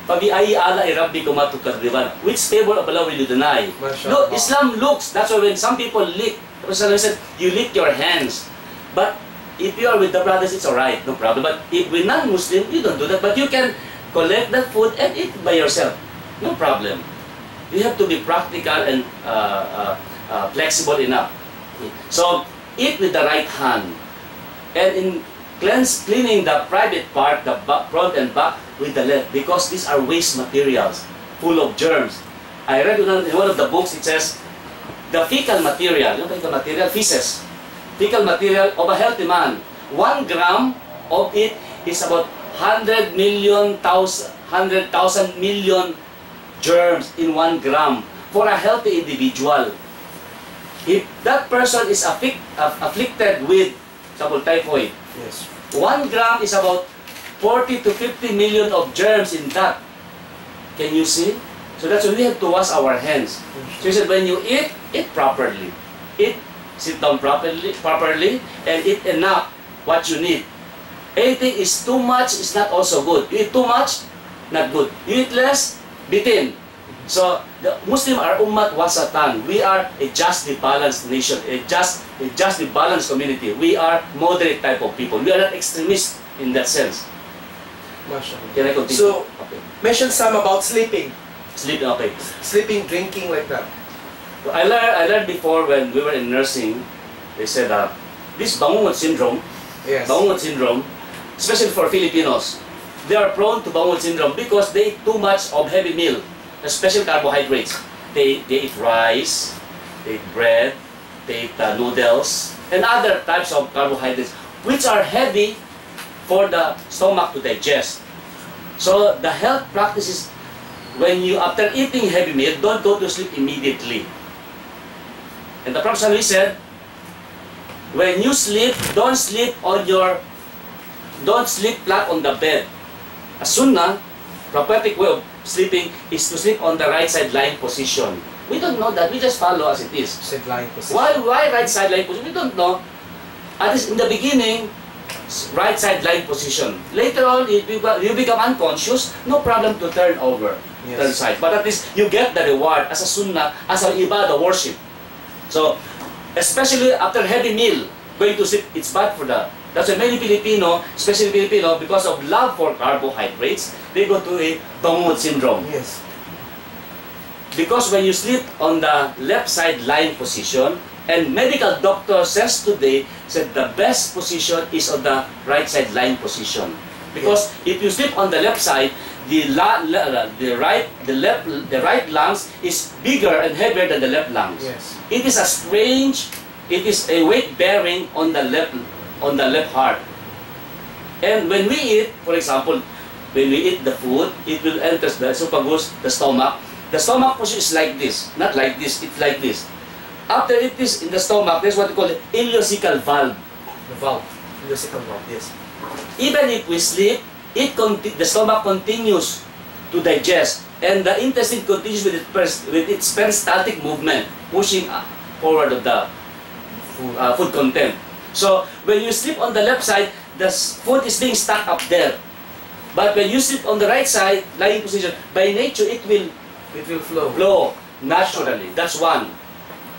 Pabi'ayi ala irabbikum atukadriban. Which favor of Allah will you deny? Look, Islam looks. That's why when some people lick, Rasulullah said, you lick your hands. But if you are with the brothers, it's alright, no problem. But if we're non-Muslim, you don't do that. But you can collect that food and eat by yourself. No problem. You have to be practical and flexible enough. So, eat with the right hand. And in cleaning the private part, the front and back, with the left. Because these are waste materials, full of germs. I read in one of the books, it says, the fecal material, you know the material? Feces. Fecal material of a healthy man. 1 gram of it is about 100,000 million germs in 1 gram for a healthy individual. If that person is afflicted with, example, typhoid, Yes. 1 gram is about 40 to 50 million of germs in that. Can you see? So that's why we have to wash our hands. So he said, when you eat properly. Sit down properly, and eat enough what you need. Anything is too much is not also good. You eat too much, not good. You eat less, bitin. So the Muslim are ummat wasatan. We are a justly balanced nation, a justly balanced community. We are moderate type of people. We are not extremists in that sense. MashaAllah. Can I continue? So, okay. mention some about sleeping. Sleeping, okay. Sleeping, drinking, like that. I learned before when we were in nursing, they said that this bangungot syndrome, Yes. bangungot syndrome, especially for Filipinos, they are prone to bangungot syndrome because they eat too much of heavy meal, especially carbohydrates. They eat rice, they eat bread, they eat noodles, and other types of carbohydrates, which are heavy for the stomach to digest. So the health practices, when you, after eating heavy meal, don't go to sleep immediately. And the Prophet said, when you sleep, don't sleep flat on the bed. A sunnah, prophetic way of sleeping, is to sleep on the right side lying position. We don't know that, we just follow as it is. Said lying position. Why right side lying position? We don't know. At least in the beginning, right side lying position. Later on, if you become unconscious, no problem to turn over, Yes. turn side. But at least you get the reward as a sunnah, as an ibadah worship. So, especially after heavy meal, going to sleep, it's bad for that. That's why many Filipino, especially Filipino, because of love for carbohydrates, they go to a bangungot syndrome. Yes. Because when you sleep on the left side lying position, and medical doctor says today, said the best position is on the right side lying position. Because if you sleep on the left side, the right lungs is bigger and heavier than the left lungs. Yes. It is a weight bearing on the left heart. And when we eat, for example, when we eat the food, it will enter the esophagus, the stomach. The stomach position is like this, not like this, it's like this. After it is in the stomach, there's what we call the ileocecal valve. The valve. Ileocecal valve, yes. Even if we sleep, the stomach continues to digest, and the intestine continues with its peristaltic movement, pushing forward of the food content. So when you sleep on the left side, the food is being stuck up there. But when you sleep on the right side, lying position, by nature it will flow naturally. That's one.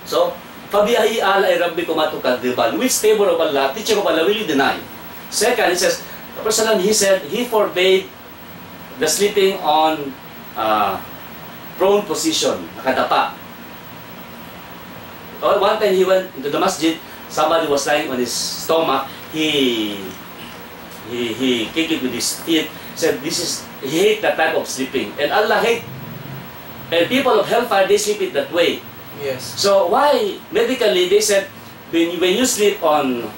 So, Fabiyahi ala ay Rabbi kumatukadiban. Which favor of Allah, teacher of Allah, will you deny? Second, it says, the Prophet, he said, he forbade the sleeping on prone position, nakadapa. One time he went into the masjid, somebody was lying on his stomach, he kicked it with his feet, said he hate that type of sleeping. And Allah hate. And people of hellfire, they sleep it that way. Yes. So why, medically, they said, when you sleep on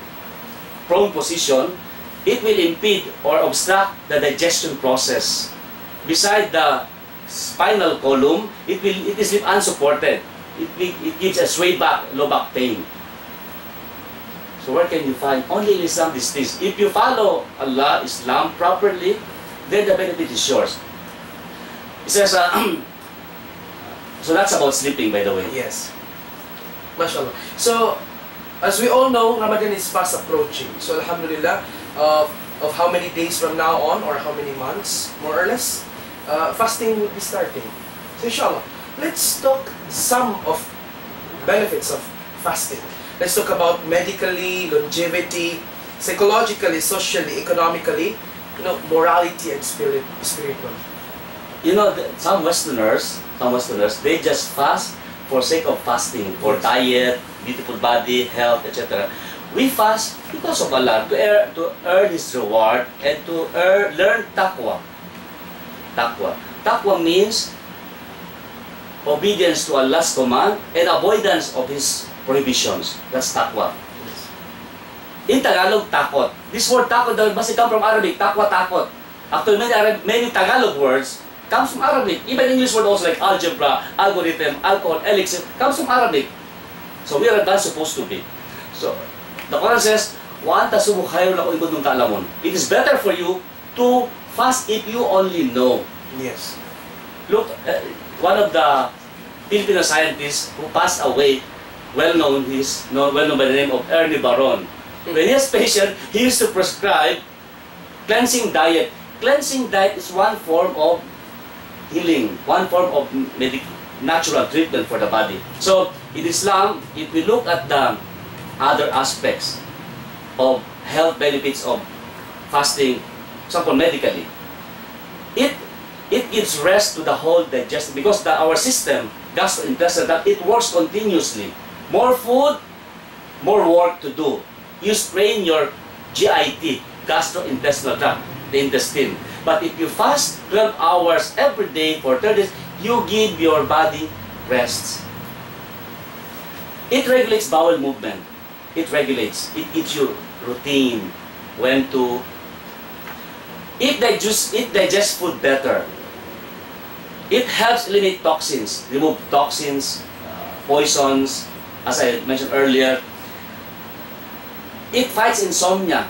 prone position, it will impede or obstruct the digestion process. Beside the spinal column, it is sleep unsupported. It gives a sway back, low back pain. So where can you find? Only in Islam these things. If you follow Allah, Islam properly, then the benefit is yours. It says, so that's about sleeping, by the way. Yes. MashaAllah. So, as we all know, Ramadan is fast approaching. So, Alhamdulillah, of how many days from now on, or how many months, more or less, fasting will be starting. So, inshallah, let's talk some of benefits of fasting. Let's talk about medically, longevity, psychologically, socially, economically, morality and spiritual. Some Westerners, they just fast for sake of fasting, for diet, beautiful body, health, etc. We fast because of Allah, to earn His reward and to learn taqwa. Taqwa means obedience to Allah's command and avoidance of His prohibitions. That's taqwa. In Tagalog, takot. This word takot must come from Arabic. Taqwa, takot. Actually, many Tagalog words comes from Arabic. Even English word also like algebra, algorithm, alcohol, elixir, comes from Arabic. So we are not supposed to be. So the Quran says, "Wa anta sumu khayrun lakum in kuntum ta'lamun." It is better for you to fast if you only know. Yes. Look, one of the Filipino scientists who passed away, well known by the name of Ernie Baron. When he has patient, he used to prescribe cleansing diet. Cleansing diet is one form of healing, one form of natural treatment for the body. So, in Islam, if we look at the other aspects of health benefits of fasting, for example, medically, it It gives rest to the whole digestion because our system, gastrointestinal, it works continuously. More food, more work to do. You strain your GIT, gastrointestinal tract, the intestine. But if you fast 12 hours every day for 30 days, you give your body rest. It regulates bowel movement. It regulates. It gives you routine when to. It digests food better. It helps eliminate toxins, remove toxins, poisons, as I mentioned earlier. It fights insomnia.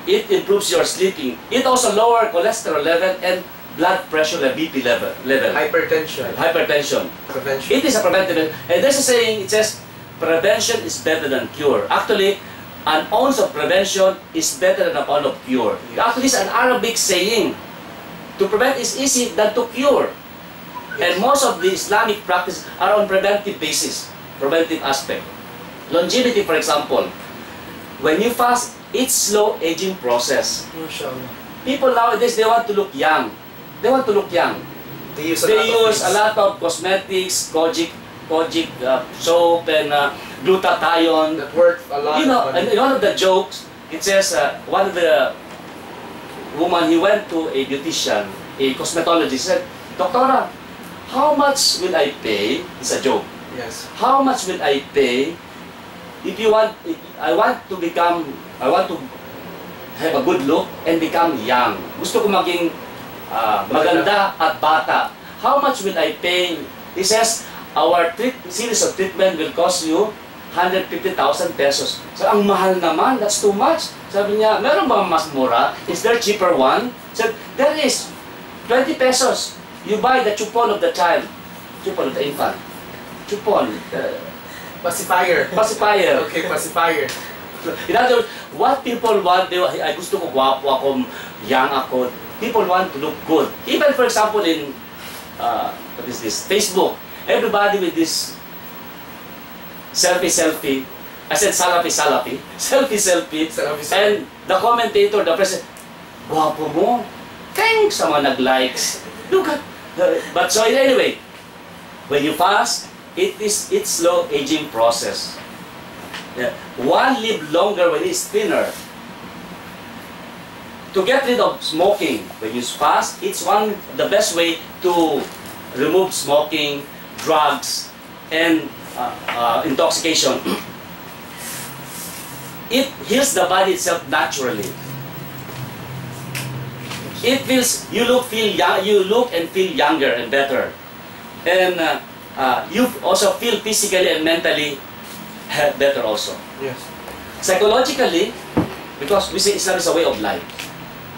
It improves your sleeping. It also lowers cholesterol level and blood pressure, the BP level. Hypertension. Prevention. It is a preventive. And there's a saying, it says, prevention is better than cure. Actually, an ounce of prevention is better than a pound of cure. Actually, it's an Arabic saying. To prevent is easy than to cure. And most of the Islamic practices are on preventive basis, preventive aspect. Longevity, for example. When you fast, it's slow aging process. MashaAllah. People nowadays, they want to look young. They want to look young. They use a lot of cosmetics, kojic soap, and glutathione. that work a lot. You know, of and money. in one of the jokes, it says one of the woman, he went to a beautician, a cosmetologist, said, "Doctora, how much will I pay?" It's a joke. Yes. How much will I pay if I want to have a good look and become young. Gusto ko maging maganda at bata. How much will I pay? He says, our series of treatment will cost you 150,000 pesos. So, ang mahal naman, that's too much. Sabi niya, meron ba mas mura? Is there cheaper one? Said, there is. 20 pesos. You buy the chupon of the child. Chupon of the infant. Chupon. Pacifier. Pacifier. Okay, pacifier. In other words, what people want, ay gusto ko gwapo ako, young ako. People want to look good. Even for example in, what is this, Facebook, everybody with this selfie. I said selfie. Selfie. And the commentator, the president, gwapo mo. Thanks sa mga nag-likes. Look at, but so anyway, when you fast, it's slow aging process. Yeah. One live longer when it's thinner. To get rid of smoking, when you fast, it's the best way to remove smoking, drugs, and intoxication. It heals the body itself naturally. It feels you look and feel younger and better, and you also feel physically and mentally better also. Yes. Psychologically, because we say Islam is a way of life.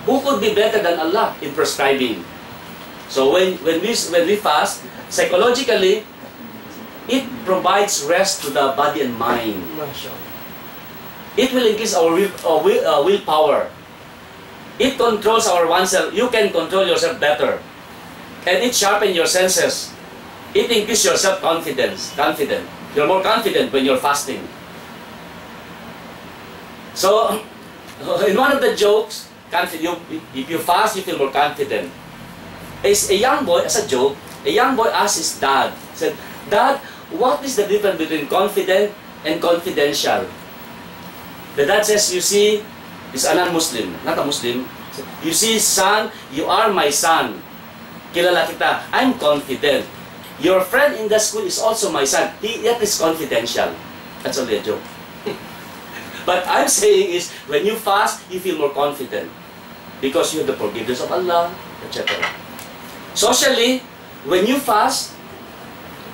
Who could be better than Allah in prescribing? So when we fast, psychologically, it provides rest to the body and mind. MashaAllah. It will increase our willpower. It controls our oneself. You can control yourself better, and it sharpens your senses. It increases your self-confidence. You're more confident when you're fasting. So, in one of the jokes, if you fast, you feel more confident. As a young boy asked his dad, said, "Dad, what is the difference between confident and confidential?" The dad says, "You see," he's a non-Muslim, not a Muslim. "You see, son, you are my son. Kilala kita. I'm confident. Your friend in the school is also my son. That is confidential." That's only a joke. But I'm saying is, when you fast, you feel more confident. Because you have the forgiveness of Allah, etc. Socially, when you fast,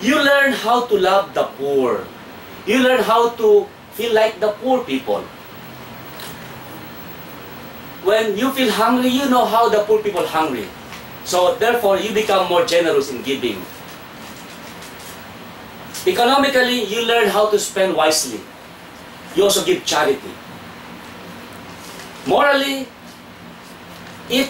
you learn how to love the poor. You learn how to feel like the poor people. When you feel hungry, you know how the poor people are hungry. So therefore, you become more generous in giving. Economically, you learn how to spend wisely. You also give charity. Morally, it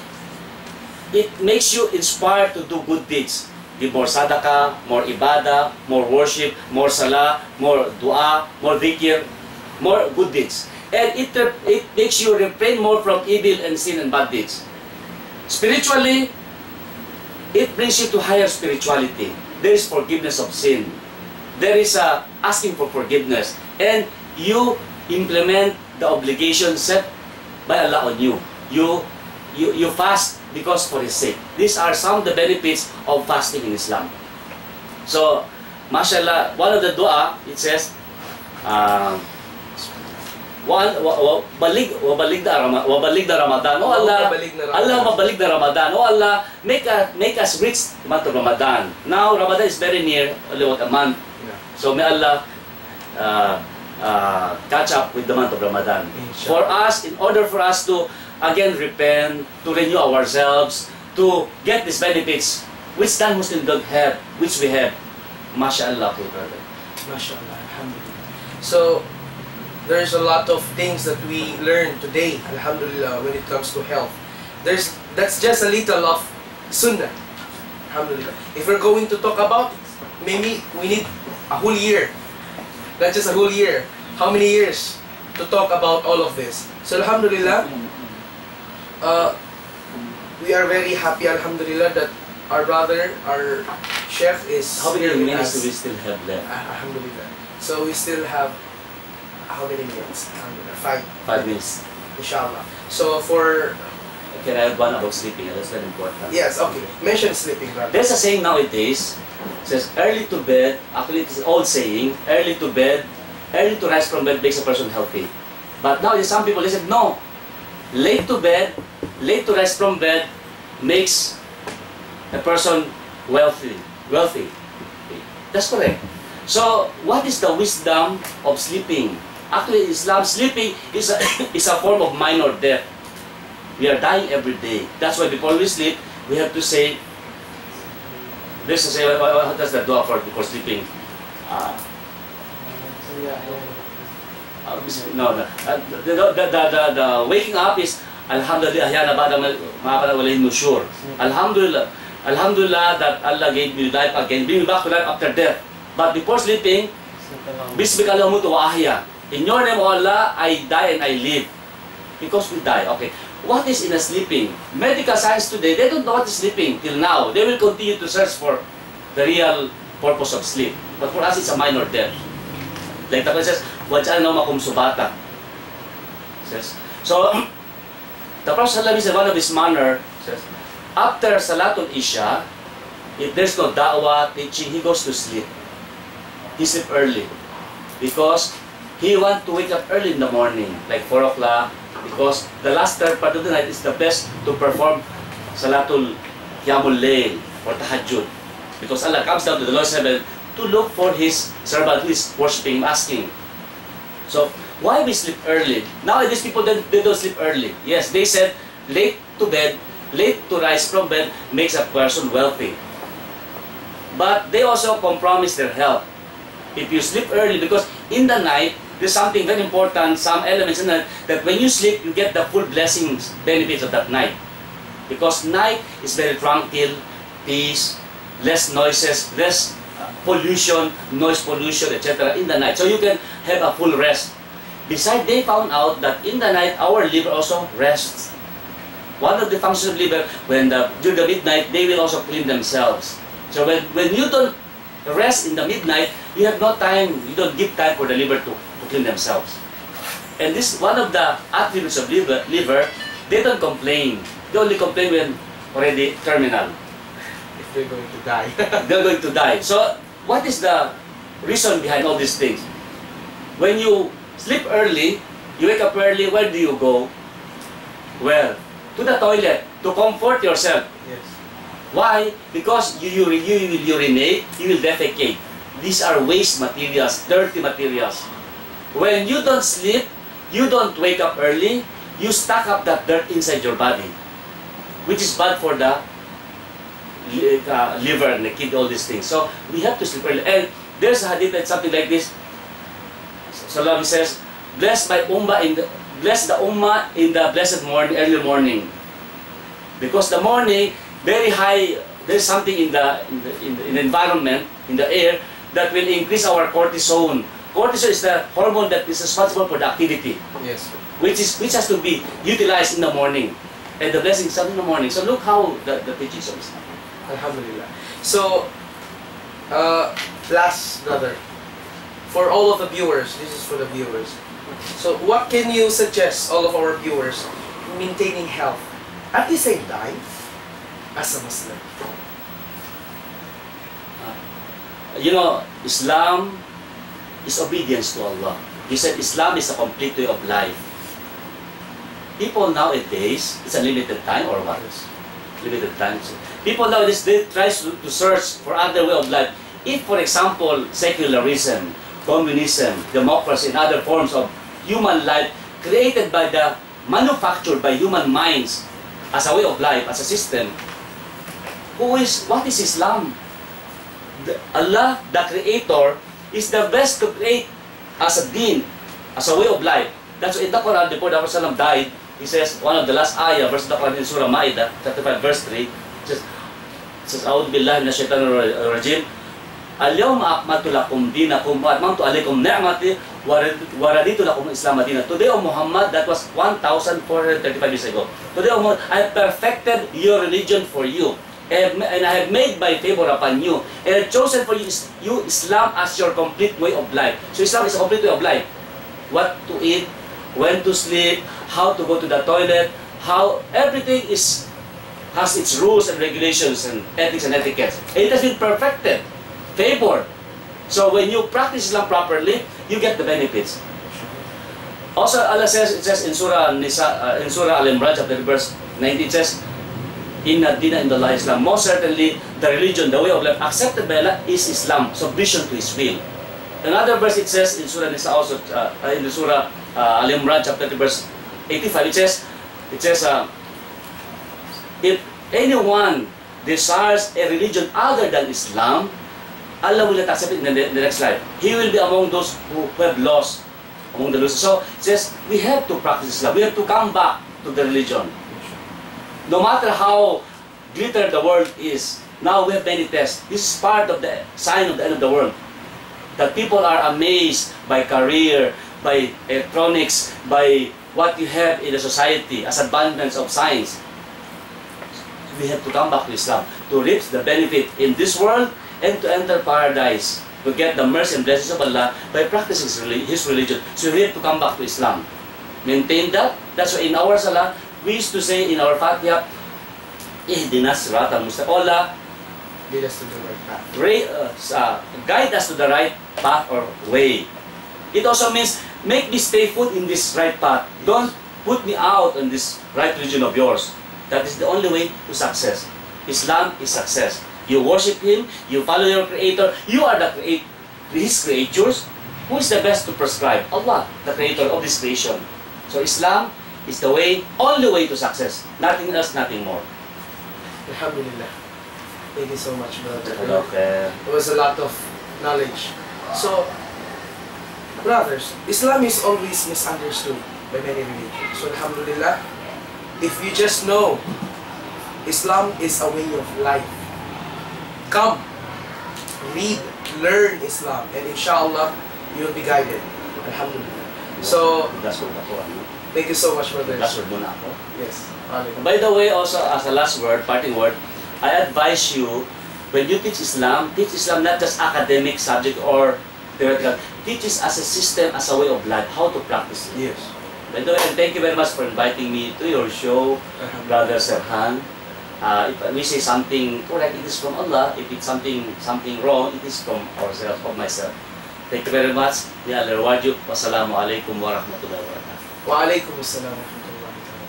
makes you inspired to do good deeds. Give more sadaqah, more ibadah, more worship, more salah, more dua, more dhikr, more good deeds. And it makes you refrain more from evil and sin and bad deeds. Spiritually, it brings you to higher spirituality. There is forgiveness of sin. There is asking for forgiveness. And you implement the obligation set by Allah on you. You fast because for His sake. These are some of the benefits of fasting in Islam. So, mashallah, one of the dua, it says, Wabalig na Ramadan. Oh Allah, Allah mabalik na Ramadan. Oh Allah, make us reach the month of Ramadan. Now Ramadan is very near, only what, a month. So may Allah catch up with the month of Ramadan. For us, in order for us to again repent, to renew ourselves, to get these benefits, which non-Muslim don't have, which we have. MashaAllah, brother. MashaAllah, alhamdulillah. So, there's a lot of things that we learn today, alhamdulillah, when it comes to health. That's just a little of sunnah, alhamdulillah. If we're going to talk about it, maybe we need a whole year, not just a whole year. How many years to talk about all of this? So alhamdulillah, we are very happy, alhamdulillah, that our brother, our chef is... How many minutes do we still have left? Alhamdulillah. So we still have, how many minutes? 5 minutes. Inshallah. So for... Can I add one about sleeping? That's very important. Yes, okay. Mention sleeping, brother. There's a saying nowadays, it says early to bed, actually it's an old saying, early to bed, early to rise from bed makes a person healthy. But now some people, they said, no, late to bed, late to rise from bed makes a person wealthy. That's correct. So, what is the wisdom of sleeping? Actually, in Islam, sleeping is a form of minor death. We are dying every day. That's why before we sleep, we have to say, this is what does the dua for before sleeping? The waking up is Alhamdulillah, Alhamdulillah that Allah gave me life again, bring me back to life after death. But before sleeping, Bismillahirrahmanirrahim wa ahya. In your name, O Allah, I die and I live. Because we die. Okay. What is in a sleeping? Medical science today, they don't know what is sleeping till now. They will continue to search for the real purpose of sleep. But for us, it's a minor death. Like the Quran says, وَجْعَلْنَا مَكُمْ سُبَاتًا. Says, so, the Prophet ﷺ said, one of his manner, says, after Salatul Isha, if there's no da'wah, teaching, he goes to sleep. He sleeps early. Because he wants to wake up early in the morning, like 4 o'clock, because the last third part of the night is the best to perform Salatul Qiyamul Layl or Tahajjud. Because Allah comes down to the lowest heaven to look for His servant who is worshipping, asking. So, why we sleep early? Nowadays people, they don't sleep early. Yes, they said late to bed, late to rise from bed makes a person wealthy. But they also compromise their health. If you sleep early, because in the night, there's something very important, some elements in that when you sleep, you get the full blessings, benefits of that night. Because night is very tranquil, peace, less noises, less pollution, noise pollution, etc. in the night. So you can have a full rest. Besides, they found out that in the night, our liver also rests. One of the functions of liver, during the midnight, they will also clean themselves. So when you don't rest in the midnight, you have no time, you don't give time for the liver to clean themselves. And this one of the attributes of liver, they don't complain. They only complain when already terminal. If they're going to die. They're going to die. So, what is the reason behind all these things? When you sleep early, you wake up early, where do you go? Well, to the toilet, to comfort yourself. Yes. Why? Because you will urinate, you will defecate. These are waste materials, dirty materials. When you don't sleep, you don't wake up early, you stack up that dirt inside your body, which is bad for the liver and the kidney, all these things. So we have to sleep early. And there's a hadith that's something like this. Salam says, bless the ummah in the blessed morning, early morning. Because the morning, very high, there's something in the environment, in the air, that will increase our cortisone. Cortisol is the hormone that is responsible for the activity. Yes. Which has to be utilized in the morning. And the blessings come in the morning. So look how the teachings of Islam. Alhamdulillah. So, last, brother, for all of the viewers, this is for the viewers. So, what can you suggest all of our viewers maintaining health at the same time as a Muslim? You know, Islam is obedience to Allah. You said Islam is a complete way of life. People nowadays, it's a limited time or what? Limited time. People nowadays, they try to search for other way of life. If, for example, secularism, communism, democracy, and other forms of human life created by manufactured by human minds as a way of life, as a system, what is Islam? Allah, the Creator, is the best to create as a deen, as a way of life. That's why in the Quran, before the Prophet died, he says, one of the last ayah, verse of the Quran in Surah Ma'idah, chapter 5, verse 3, says, A'udhu billahi minash shaitanir rajim, Al-yawma akmaltu lakum dinakum wa atmamtu alaykum ni'mati wa raditu lakum Islam madina. Today, O Muhammad, that was 1,435 years ago. Today, O Muhammad, I have perfected your religion for you. And I have made my favor upon you. And I have chosen for you Islam as your complete way of life. So Islam is a complete way of life. What to eat, when to sleep, how to go to the toilet, how everything has its rules and regulations and ethics and etiquettes. And it has been perfected, favored. So when you practice Islam properly, you get the benefits. Also, Allah says, it says in Surah Al-Imran, chapter verse 19, it says, Inna dina in the law Islam. Most certainly, the religion, the way of life accepted by Allah is Islam, submission to His will. Another verse it says in Surah Nisa also, in the Surah Al-Imran chapter 2 verse 85, it says, if anyone desires a religion other than Islam, Allah will not accept it in the next life. He will be among those who have lost, among the losers. So it says, we have to practice Islam. We have to come back to the religion. No matter how glitter the world is, now we have many tests. This is part of the sign of the end of the world. That people are amazed by career, by electronics, by what you have in the society as advancements of science. We have to come back to Islam to reap the benefit in this world and to enter paradise, to get the mercy and blessings of Allah by practicing His religion. So we have to come back to Islam. Maintain that. That's why in our salah, we used to say in our Fatiha, Ihdinas siratal mustaqim. Allah, Lead us to the right path. Guide us to the right path or way. It also means, make me stay put in this right path. Don't put me out in this right religion of yours. That is the only way to success. Islam is success. You worship Him, you follow your Creator, you are His creatures. Who is the best to prescribe? Allah, the Creator of this creation. So Islam is the way, only way to success. Nothing else, nothing more. Alhamdulillah. Thank you so much, brother. Okay. It was a lot of knowledge. So, brothers, Islam is always misunderstood by many religions. So, alhamdulillah, if you just know Islam is a way of life, come, read, learn Islam, and inshallah, you will be guided. Alhamdulillah. So, thank you so much, brother. Last word muna ako. Yes. By the way, also as a last word, parting word, I advise you, when you teach Islam not just academic subject or theoretical. Teach it as a system, as a way of life, how to practice it. Yes. By the way, and thank you very much for inviting me to your show, Brother Serhan. If we say something correct, it is from Allah. If it's something wrong, it is from ourselves, from myself. Thank you very much. May Allah reward you. Wassalamualaikum warahmatullahi wabarakatuh. Wa alaikum assalam wa rahmatullahi wa barakatuh.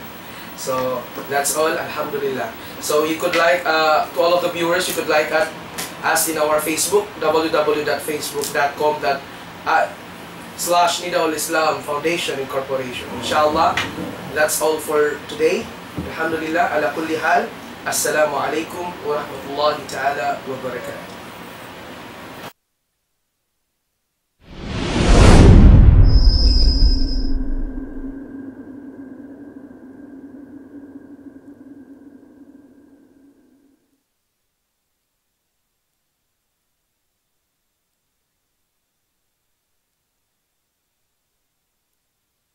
So that's all. Alhamdulillah. So you could like to all of the viewers, you could like us in our Facebook, www.facebook.com/Nida-ul Islam Foundation Incorporation. Inshallah, that's all for today. Alhamdulillah, ala kulli hal. Assalamu alaikum wa rahmatullahi ta'ala wa barakatuh.